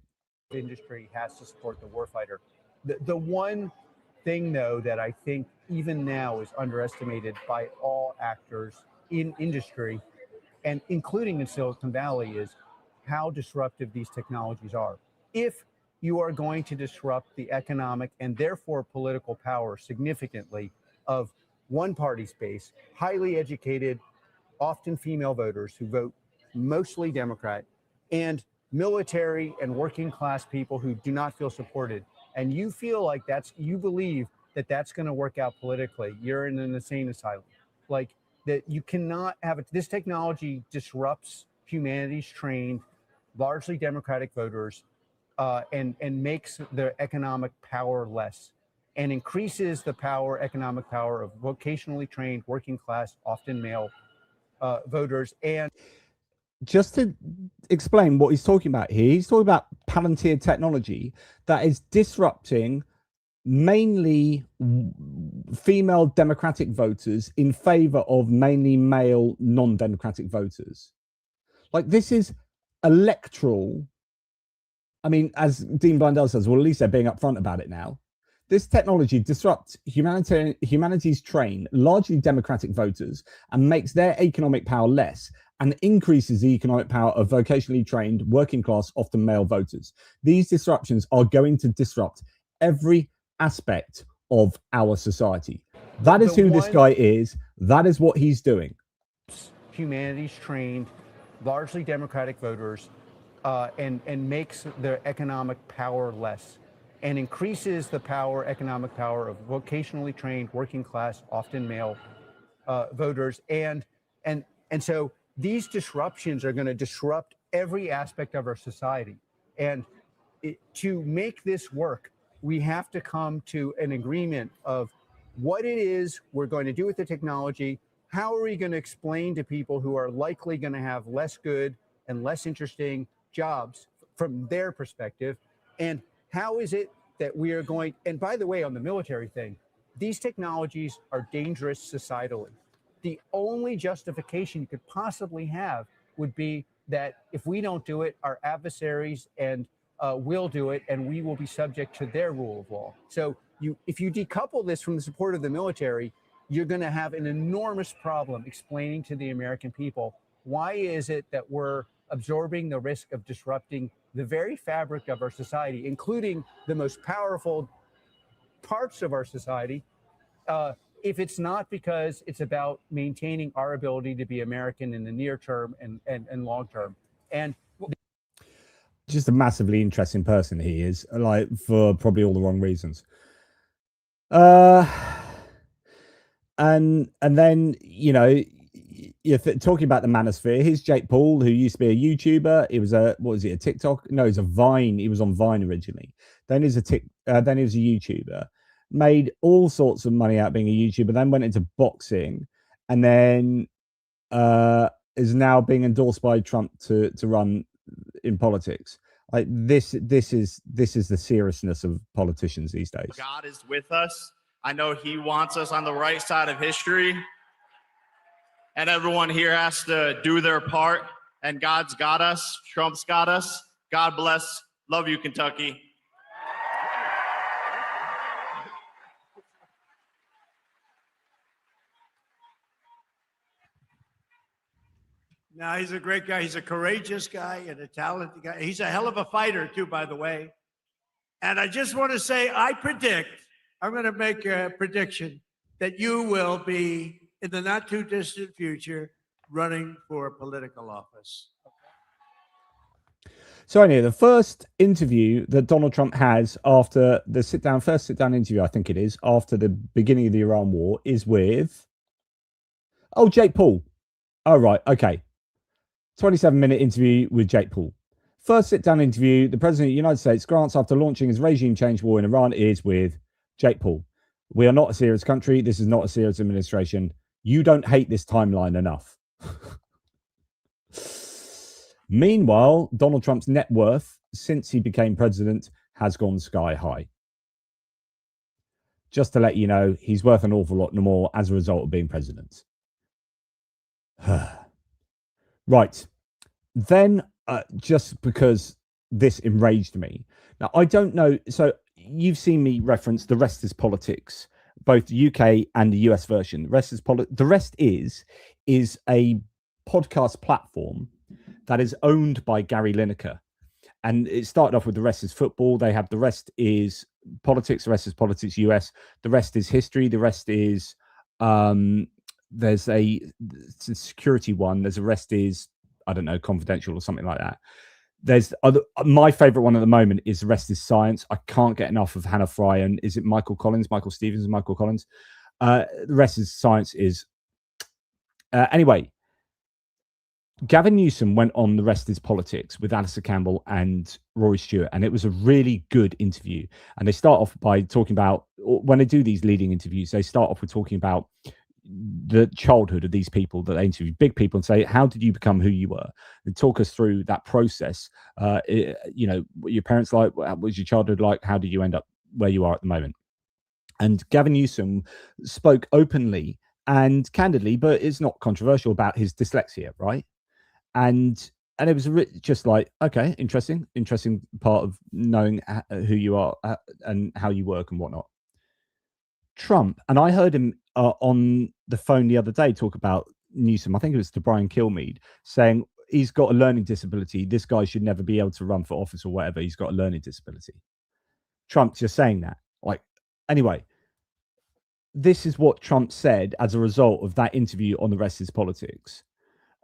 The industry has to support the warfighter. The one thing, though, that I think even now is underestimated by all actors in industry, and including in Silicon Valley, is how disruptive these technologies are. If you are going to disrupt the economic and therefore political power significantly of one party space, highly educated, often female voters who vote mostly Democrat, and military and working class people who do not feel supported, and you feel like you believe that that's going to work out politically, you're in an insane asylum. Like, that you cannot have it. This technology disrupts humanities trained, largely Democratic voters, and makes their economic power less, and increases the economic power of vocationally trained, working class, often male voters. And just to explain what he's talking about here, he's talking about Palantir technology that is disrupting mainly female Democratic voters in favor of mainly male non-Democratic voters. Like, this is electoral. I mean, as Dean Blundell says, well, at least they're being upfront about it now. This technology disrupts humanities trained, largely Democratic voters, and makes their economic power less, and increases the economic power of vocationally trained, working class, often male voters. These disruptions are going to disrupt every aspect of our society. That is who this guy is. That is what he's doing. Humanities trained, largely Democratic voters, and makes their economic power less, and increases the economic power of vocationally trained, working class, often male voters. And so these disruptions are going to disrupt every aspect of our society. And to make this work, we have to come to an agreement of what it is we're going to do with the technology. How are we going to explain to people who are likely going to have less good and less interesting jobs from their perspective? And how is it that we are going, and by the way, on the military thing, these technologies are dangerous societally. The only justification you could possibly have would be that if we don't do it, our adversaries and will do it, and we will be subject to their rule of law. So if you decouple this from the support of the military, you're going to have an enormous problem explaining to the American people, why is it that we're absorbing the risk of disrupting the very fabric of our society, including the most powerful parts of our society, if it's not because it's about maintaining our ability to be American in the near term and long term. And just a massively interesting person he is, like, for probably all the wrong reasons. And then, you know, if talking about the manosphere, here's Jake Paul, who used to be a YouTuber. It was a a TikTok? No, it was a Vine. He was on Vine originally. Then he was a YouTuber. made all sorts of money out being a YouTuber, then went into boxing, and then is now being endorsed by Trump to run in politics. Like this is the seriousness of politicians these days. God is with us. I know he wants us on the right side of history. And everyone here has to do their part. And God's got us. Trump's got us. God bless. Love you, Kentucky. No, he's a great guy. He's a courageous guy and a talented guy. He's a hell of a fighter, too, by the way. And I just want to say, I'm going to make a prediction that you will be, in the not too distant future, running for political office. So anyway, the first interview that Donald Trump has after the first sit-down interview, I think it is, after the beginning of the Iran war, is with, Jake Paul. Oh, right. Okay. 27-minute interview with Jake Paul. First sit-down interview the President of the United States grants after launching his regime change war in Iran is with Jake Paul. We are not a serious country. This is not a serious administration. You don't hate this timeline enough. Meanwhile, Donald Trump's net worth since he became president has gone sky high. Just to let you know, he's worth an awful lot more as a result of being president. Right. Then, just because this enraged me. Now, I don't know. So you've seen me reference The Rest is Politics, both the UK and the US version. The Rest is a podcast platform that is owned by Gary Lineker. And it started off with The Rest is Football. They have The Rest is Politics, The Rest is Politics US. The Rest is History. The Rest is, there's it's a security one. There's The Rest is, I don't know, Confidential or something like that. There's my favorite one at the moment is The Rest is Science. I can't get enough of Hannah Fry and is it Michael Stevens and Michael Collins? The Rest is Science is, anyway, Gavin Newsom went on The Rest is Politics with Alistair Campbell and Rory Stewart, and it was a really good interview. And they start off by talking about, when they do these leading interviews, they start off with talking about the childhood of these people that they interview, big people, and say, how did you become who you were? And talk us through that process. You know, what your parents like? What was your childhood like? How did you end up where you are at the moment? And Gavin Newsom spoke openly and candidly, but it's not controversial, about his dyslexia, right? And it was just like, okay, interesting part of knowing who you are and how you work and whatnot. Trump, and I heard him on the phone the other day talk about Newsom, I think it was to Brian Kilmeade, saying he's got a learning disability. This guy should never be able to run for office or whatever. He's got a learning disability. Trump's just saying that. Like, anyway, this is what Trump said as a result of that interview on The Rest is Politics.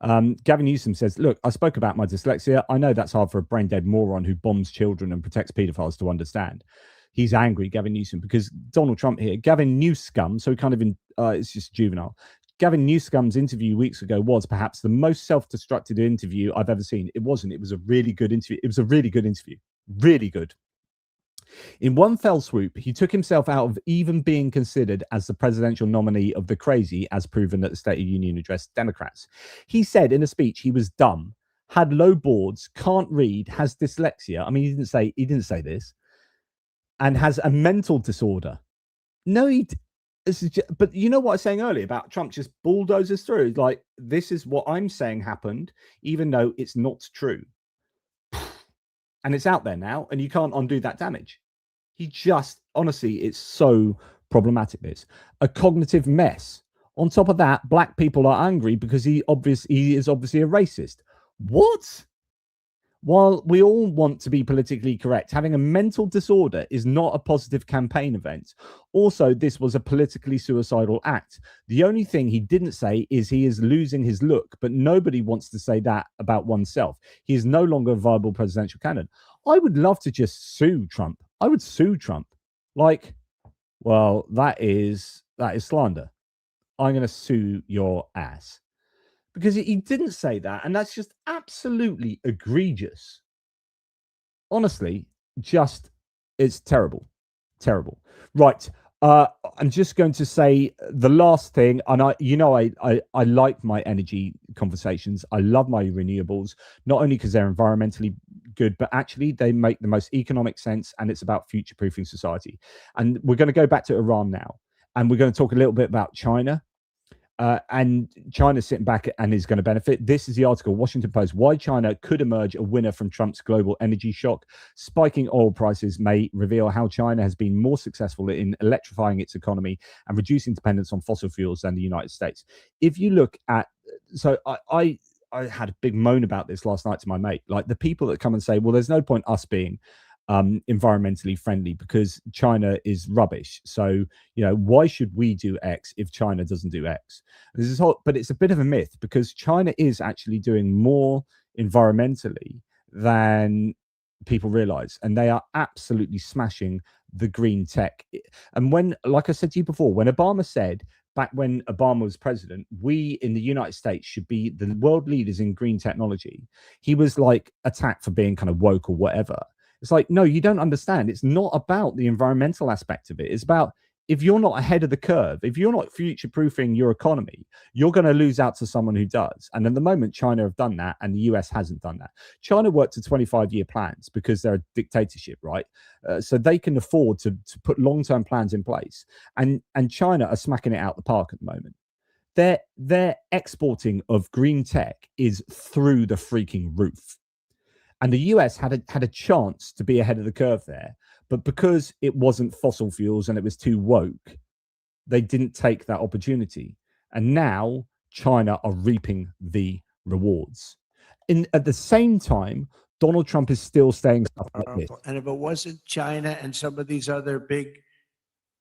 Gavin Newsom says, look, I spoke about my dyslexia. I know that's hard for a brain-dead moron who bombs children and protects pedophiles to understand. He's angry, Gavin Newsom, because Donald Trump here, Gavin Newscum, so he kind of, it's just juvenile. Gavin Newscum's interview weeks ago was perhaps the most self-destructive interview I've ever seen. It wasn't. It was a really good interview. It was a really good interview. Really good. In one fell swoop, he took himself out of even being considered as the presidential nominee of the crazy, as proven at the State of the Union address Democrats. He said in a speech he was dumb, had low boards, can't read, has dyslexia. I mean, he didn't say this, and has a mental disorder. No, but you know what I was saying earlier about Trump just bulldozes through. Like, this is what I'm saying happened, even though it's not true. And it's out there now, and you can't undo that damage. He just, honestly, it's so problematic. This a cognitive mess. On top of that, black people are angry because he is obviously a racist. What? While we all want to be politically correct, having a mental disorder is not a positive campaign event. Also, this was a politically suicidal act. The only thing he didn't say is he is losing his look, but nobody wants to say that about oneself. He is no longer a viable presidential candidate. I would love to just sue Trump. I would sue Trump. Like, well, that is slander. I'm going to sue your ass. Because he didn't say that, and that's just absolutely egregious. Honestly, it's terrible. Terrible. Right. I'm just going to say the last thing, and I like my energy conversations. I love my renewables, not only because they're environmentally good, but actually they make the most economic sense, and it's about future-proofing society. And we're going to go back to Iran now, and we're going to talk a little bit about China. And China's sitting back and is going to benefit. This is the article, Washington Post, why China could emerge a winner from Trump's global energy shock. Spiking oil prices may reveal how China has been more successful in electrifying its economy and reducing dependence on fossil fuels than the United States. If you look at, so I had a big moan about this last night to my mate, like the people that come and say, well, there's no point us being environmentally friendly because China is rubbish. So, why should we do X if China doesn't do X? This is hot, but it's a bit of a myth because China is actually doing more environmentally than people realize, and they are absolutely smashing the green tech. And when, like I said to you before, when Obama said back when Obama was president, we in the United States should be the world leaders in green technology, he was like attacked for being kind of woke or whatever. It's like, no, you don't understand. It's not about the environmental aspect of it. It's about if you're not ahead of the curve, if you're not future-proofing your economy, you're going to lose out to someone who does. And at the moment, China have done that, and the US hasn't done that. China worked to 25-year plans because they're a dictatorship, right? So they can afford to put long-term plans in place. And China are smacking it out the park at the moment. Their exporting of green tech is through the freaking roof. And the US had a chance to be ahead of the curve there, but because it wasn't fossil fuels and it was too woke, they didn't take that opportunity. And now China are reaping the rewards. At the same time, Donald Trump is still saying stuff like this. And if it wasn't China and some of these other big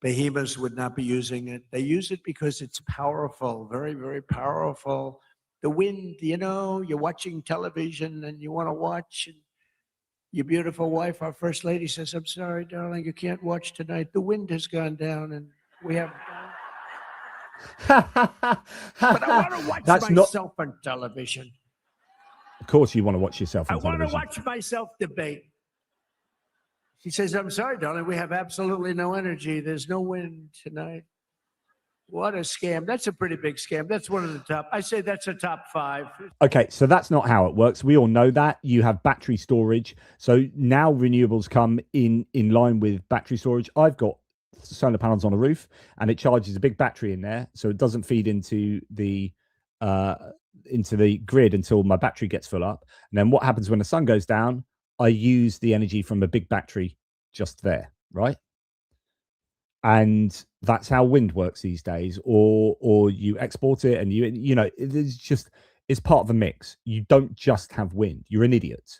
behemoths would not be using it. They use it because it's powerful, very, very powerful. The wind, you're watching television and you want to watch. And your beautiful wife, our first lady, says, I'm sorry, darling, you can't watch tonight. The wind has gone down and we have. But I want to watch myself on television. Of course you want to watch yourself on television. I want to watch myself debate. She says, I'm sorry, darling, we have absolutely no energy. There's no wind tonight. What a scam. That's a pretty big scam. That's one of the top. I say that's a top 5. Okay, so that's not how it works. We all know that. You have battery storage. So now renewables come in line with battery storage. I've got solar panels on a roof and it charges a big battery in there. So it doesn't feed into the grid until my battery gets full up. And then what happens when the sun goes down? I use the energy from a big battery just there, right? And that's how wind works these days, or you export it and it's part of a mix. You don't just have wind. You're an idiot.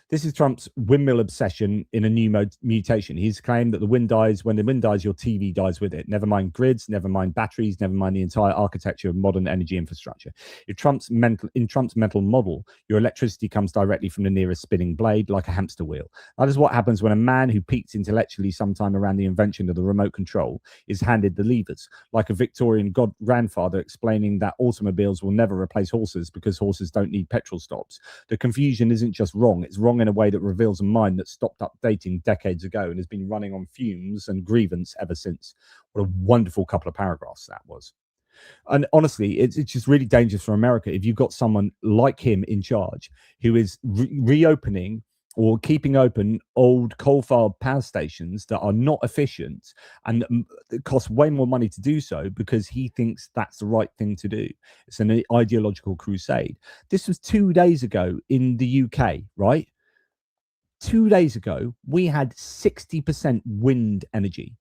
This is Trump's windmill obsession in a new mutation. He's claimed that the wind dies. When the wind dies, your TV dies with it. Never mind grids, never mind batteries, never mind the entire architecture of modern energy infrastructure. In Trump's mental model, your electricity comes directly from the nearest spinning blade, like a hamster wheel. That is what happens when a man who peaked intellectually sometime around the invention of the remote control is handed the levers, like a Victorian grandfather explaining that automobiles will never replace horses because horses don't need petrol stops. The confusion isn't just wrong, it's wrong in a way that reveals a mind that stopped updating decades ago and has been running on fumes and grievance ever since. What a wonderful couple of paragraphs that was. And honestly, it's just really dangerous for America if you've got someone like him in charge who is reopening or keeping open old coal-fired power stations that are not efficient, and it costs way more money to do so because he thinks that's the right thing to do. It's an ideological crusade. This was 2 days ago in the UK, right? 2 days ago, we had 60% wind energy.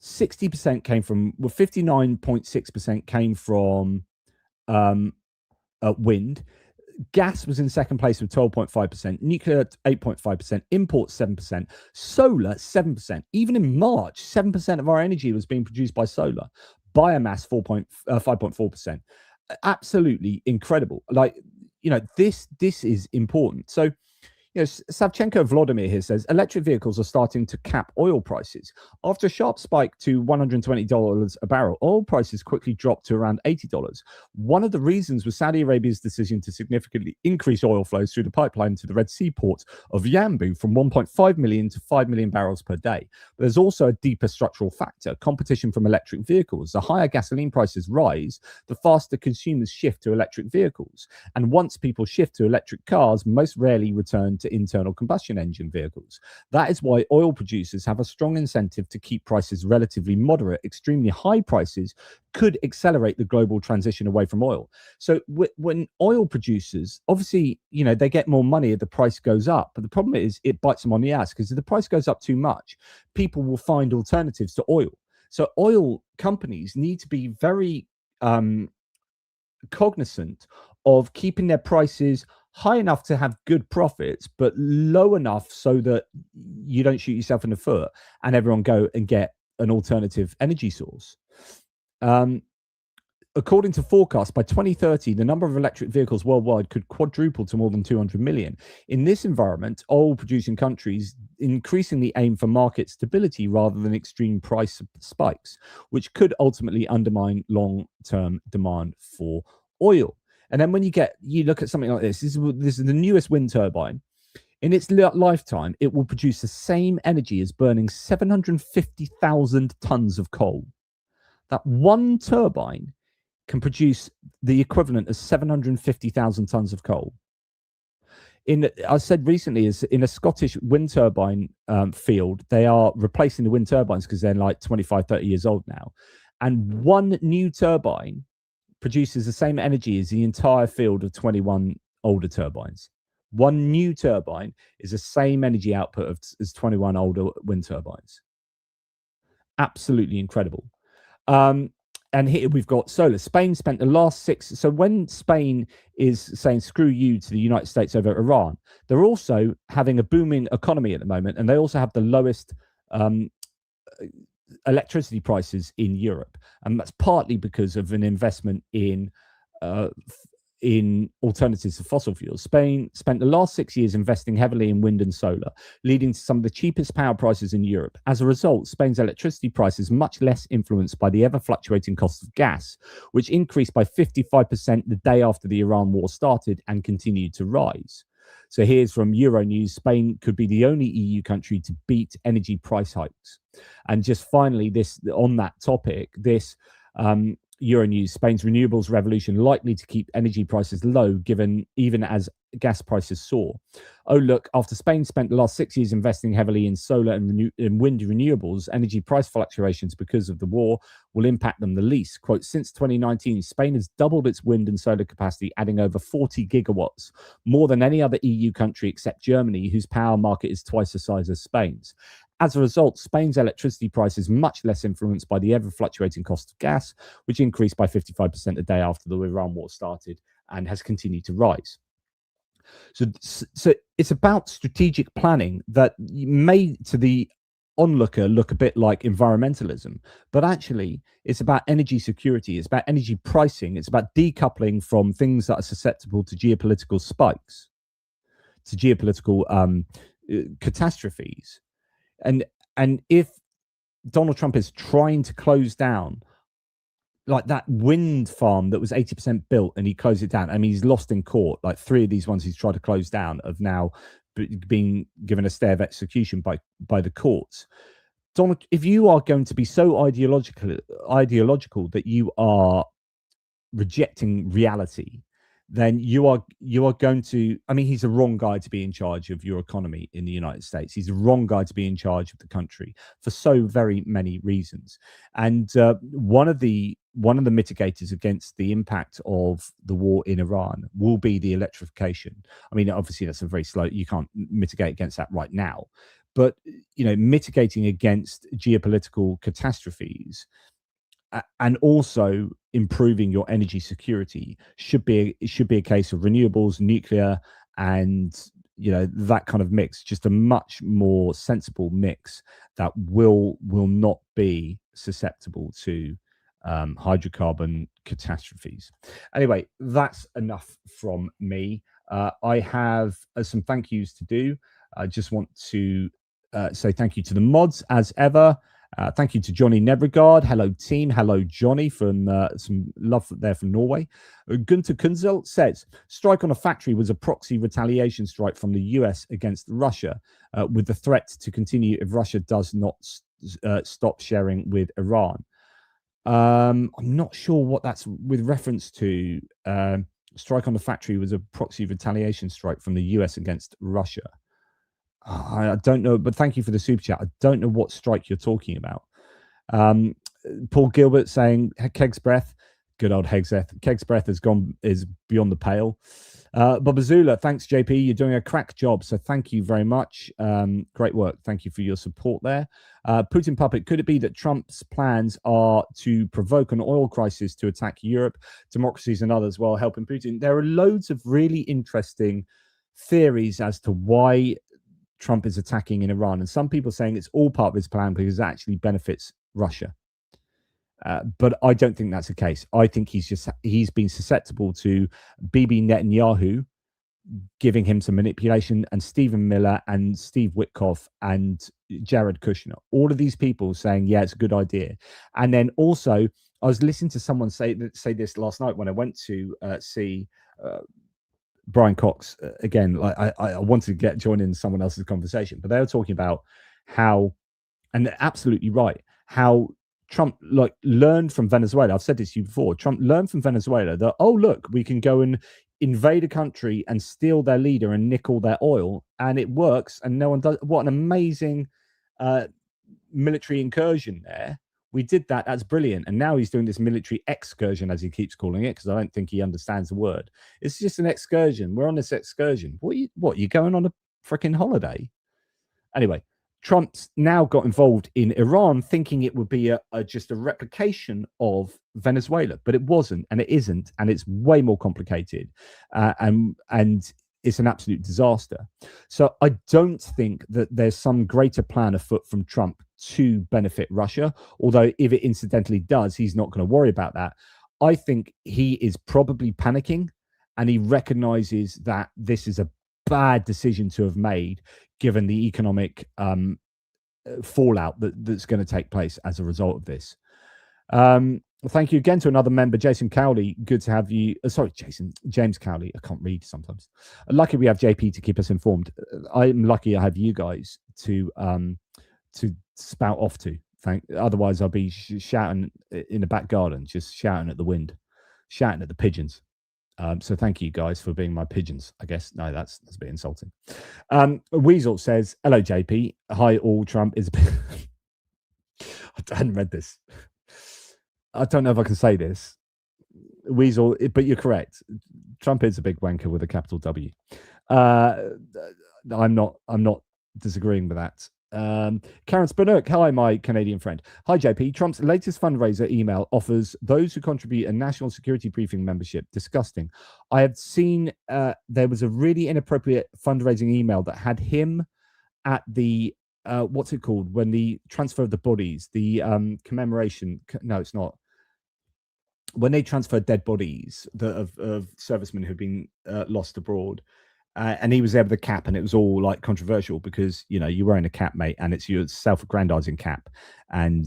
60% came from, 59.6% came from wind. Gas was in second place with 12.5%, nuclear 8.5%, imports 7%, solar 7%. Even in March, 7% of our energy was being produced by solar. Biomass 5.4%. Absolutely incredible. Like, this is important. So, Yes, Savchenko Vladimir here says electric vehicles are starting to cap oil prices. After a sharp spike to $120 a barrel, oil prices quickly dropped to around $80. One of the reasons was Saudi Arabia's decision to significantly increase oil flows through the pipeline to the Red Sea port of Yanbu from 1.5 million to 5 million barrels per day. But there's also a deeper structural factor, competition from electric vehicles. The higher gasoline prices rise, the faster consumers shift to electric vehicles. And once people shift to electric cars, most rarely return to internal combustion engine vehicles. That is why oil producers have a strong incentive to keep prices relatively moderate. Extremely high prices could accelerate the global transition away from oil. So when oil producers, obviously, you know, they get more money if the price goes up, but the problem is it bites them on the ass, because if the price goes up too much, people will find alternatives to oil. So oil companies need to be very cognizant of keeping their prices high enough to have good profits, but low enough so that you don't shoot yourself in the foot and everyone go and get an alternative energy source. According to forecasts, by 2030, the number of electric vehicles worldwide could quadruple to more than 200 million. In this environment, oil-producing countries increasingly aim for market stability rather than extreme price spikes, which could ultimately undermine long-term demand for oil. And then when you look at something like this, this is the newest wind turbine. In its lifetime, it will produce the same energy as burning 750,000 tons of coal. That one turbine can produce the equivalent of 750,000 tons of coal. I said recently, is in a Scottish wind turbine field, they are replacing the wind turbines because they're like 25, 30 years old now. And one new turbine produces the same energy as the entire field of 21 older turbines. One new turbine is the same energy output as 21 older wind turbines. Absolutely incredible. And here we've got solar. Spain spent the last 6. So when Spain is saying screw you to the United States over Iran, they're also having a booming economy at the moment, and they also have the lowest electricity prices in Europe, and that's partly because of an investment in alternatives to fossil fuels. Spain spent the last 6 years investing heavily in wind and solar, leading to some of the cheapest power prices in Europe. As a result, Spain's electricity price is much less influenced by the ever-fluctuating cost of gas, which increased by 55% the day after the Iran war started and continued to rise. So here's from Euronews: Spain could be the only EU country to beat energy price hikes. And just finally, this on that topic, this Euronews: Spain's renewables revolution likely to keep energy prices low, given even as gas prices soar. Oh, look, after Spain spent the last 6 years investing heavily in solar and wind renewables, energy price fluctuations because of the war will impact them the least. Quote, since 2019, Spain has doubled its wind and solar capacity, adding over 40 gigawatts, more than any other EU country except Germany, whose power market is twice the size of Spain's. As a result, Spain's electricity price is much less influenced by the ever-fluctuating cost of gas, which increased by 55% the day after the Iran war started and has continued to rise. So it's about strategic planning that may, to the onlooker, look a bit like environmentalism, but actually it's about energy security, it's about energy pricing, it's about decoupling from things that are susceptible to geopolitical spikes, to geopolitical catastrophes. And if Donald Trump is trying to close down like that wind farm that was 80% built and he closed it down, I mean, he's lost in court. Like 3 of these ones he's tried to close down have now being given a stay of execution by the courts. Donald, if you are going to be so ideological that you are rejecting reality, then you are going to, I mean, he's the wrong guy to be in charge of your economy in the United States. He's the wrong guy to be in charge of the country for so very many reasons. And one of the mitigators against the impact of the war in Iran will be the electrification. I mean, obviously that's a very slow, you can't mitigate against that right now, but, you know, mitigating against geopolitical catastrophes and also improving your energy security should be a case of renewables, nuclear, and, you know, that kind of mix. Just a much more sensible mix that will not be susceptible to hydrocarbon catastrophes. Anyway, that's enough from me. I have some thank yous to do. I just want to say thank you to the mods as ever. Thank you to Johnny Nebregard. Hello, team. Hello, Johnny, from some love there from Norway. Gunter Kunzel says, strike on a factory was a proxy retaliation strike from the US against Russia, with the threat to continue if Russia does not stop sharing with Iran. I'm not sure what that's with reference to. Strike on the factory was a proxy retaliation strike from the US against Russia. I don't know, but thank you for the super chat. I don't know what strike you're talking about. Paul Gilbert saying Keg's breath, good old Keg's breath is beyond the pale. Babazula, thanks JP, you're doing a crack job, so thank you very much. Great work. Thank you for your support there. Putin Puppet, could it be that Trump's plans are to provoke an oil crisis to attack Europe, democracies and others while helping Putin? There are loads of really interesting theories as to why Trump is attacking in Iran, and some people saying it's all part of his plan because it actually benefits Russia. But I don't think that's the case. I think he's been susceptible to Bibi Netanyahu giving him some manipulation, and Stephen Miller and Steve Witkoff and Jared Kushner, all of these people saying, yeah, it's a good idea. And then also, I was listening to someone say this last night when I went to see Brian Cox again. Like I wanted to join in someone else's conversation, but they were talking about how, and they're absolutely right, how Trump learned from Venezuela. I've said this to you before. Trump learned from Venezuela that, oh look, we can go and invade a country and steal their leader and nick all their oil, and it works, and no one does. What an amazing military incursion there. We did that. That's brilliant. And now he's doing this military excursion, as he keeps calling it, because I don't think he understands the word. It's just an excursion. We're on this excursion. What, you going on a freaking holiday? Anyway, Trump's now got involved in Iran, thinking it would be just a replication of Venezuela, but it wasn't, and it isn't, and it's way more complicated, and it's an absolute disaster. So I don't think that there's some greater plan afoot from Trump to benefit Russia, although if it incidentally does, he's not going to worry about that. I think he is probably panicking, and he recognizes that this is a bad decision to have made, given the economic fallout that's going to take place as a result of this. Thank you again to another member, Jason Cowley. Good to have you. Sorry, James Cowley. I can't read sometimes. Lucky we have JP to keep us informed. I'm lucky I have you guys to spout off to. Otherwise, I'll be shouting in the back garden, just shouting at the wind, shouting at the pigeons. So thank you guys for being my pigeons, I guess. No, that's a bit insulting. Weasel says, hello, JP. Hi, all. Trump is... I hadn't read this. I don't know if I can say this. Weasel, but you're correct. Trump is a big wanker with a capital W. I'm not disagreeing with that. Karen Spinnock, hi, my Canadian friend. Hi, JP. Trump's latest fundraiser email offers those who contribute a national security briefing membership. Disgusting. I have seen there was a really inappropriate fundraising email that had him at the what's it called when the transfer of the bodies, the commemoration. No, it's not. When they transfer dead bodies of servicemen who've been lost abroad. And he was there with a cap, and it was all like controversial because, you know, you're wearing a cap, mate, and it's your self-aggrandizing cap. And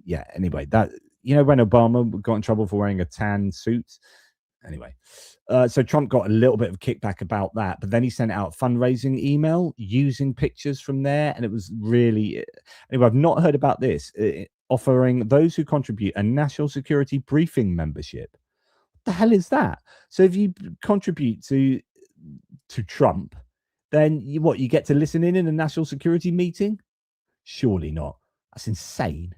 yeah, anyway, that, you know, when Obama got in trouble for wearing a tan suit. Anyway, so Trump got a little bit of kickback about that, but then he sent out a fundraising email using pictures from there. And it was really, anyway, I've not heard about this, offering those who contribute a national security briefing membership. What the hell is that? So if you contribute to Trump, then you get to listen in a national security meeting? Surely not. That's insane.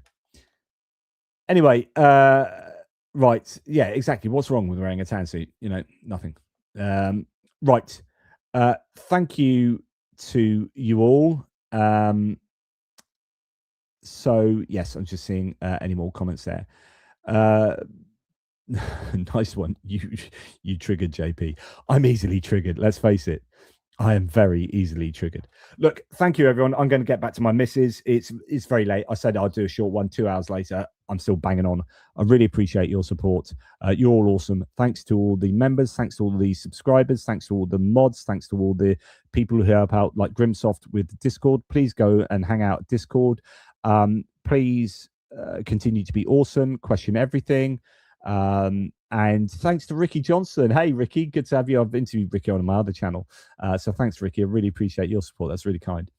Anyway, right. Yeah, exactly. What's wrong with wearing a tan suit? You know, nothing. Right. Thank you to you all. So, yes, I'm just seeing any more comments there. Nice one. You triggered, JP. I'm easily triggered. Let's face it. I am very easily triggered. Look, thank you, everyone. I'm going to get back to my missus. It's very late. I said I'll do a short one 2 hours later. I'm still banging on. I really appreciate your support. You're all awesome. Thanks to all the members. Thanks to all the subscribers. Thanks to all the mods. Thanks to all the people who help out, like Grimsoft with Discord. Please go and hang out at Discord. Please continue to be awesome. Question everything. And thanks to Ricky Johnson. Hey, Ricky, good to have you. I've interviewed Ricky on my other channel. So thanks, Ricky. I really appreciate your support. That's really kind.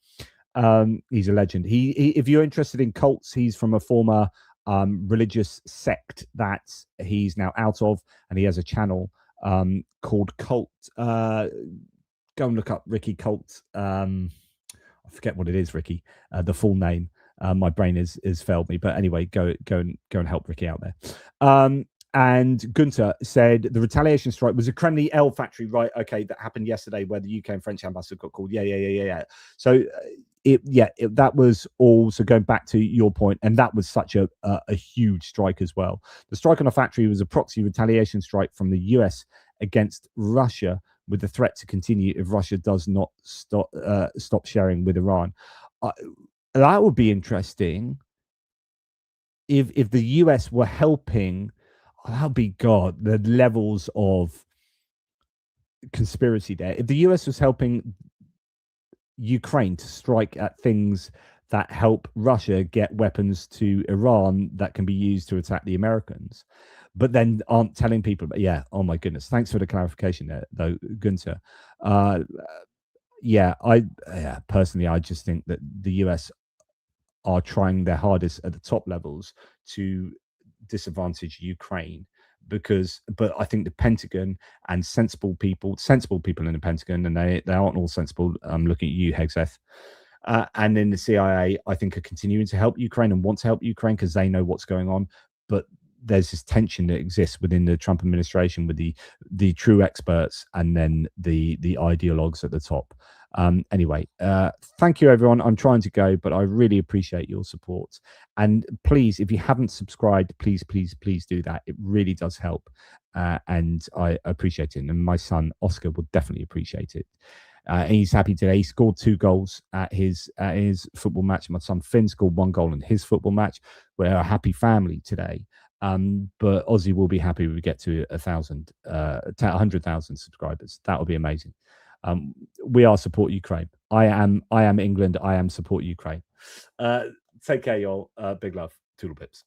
He's a legend. He if you're interested in cults, he's from a former religious sect that he's now out of, and he has a channel called Cult. Go and look up Ricky Cult. I forget what it is, Ricky. The full name. My brain is failed me, but anyway, go and help Ricky out there. And Gunter said the retaliation strike was a Kremlin L factory, right? Okay, that happened yesterday, where the UK and French ambassador got called. Yeah. So that was also going back to your point, and that was such a huge strike as well. The strike on a factory was a proxy retaliation strike from the US against Russia, with the threat to continue if Russia does not stop sharing with Iran. That would be interesting if the US were helping. That would be God, the levels of conspiracy there. If the US was helping Ukraine to strike at things that help Russia get weapons to Iran that can be used to attack the Americans, but then aren't telling people. But yeah, oh my goodness, thanks for the clarification there, though, Gunter. Personally, I just think that the US are trying their hardest at the top levels to disadvantage Ukraine, but I think the Pentagon and sensible people in the Pentagon, and they aren't all sensible. I'm looking at you, Hegseth, and in the CIA, I think are continuing to help Ukraine and want to help Ukraine because they know what's going on. But there's this tension that exists within the Trump administration with the true experts and then the ideologues at the top. Anyway, thank you, everyone. I'm trying to go, but I really appreciate your support. And please, if you haven't subscribed, please do that. It really does help. And I appreciate it. And my son, Oscar, will definitely appreciate it. He's happy today. He scored 2 goals at his football match. My son Finn scored 1 goal in his football match. We're a happy family today. But Ozzy will be happy when we get to 100,000 subscribers. That will be amazing. We are support Ukraine. I am England. I am support Ukraine. Take care, y'all. Big love. Toodle pips.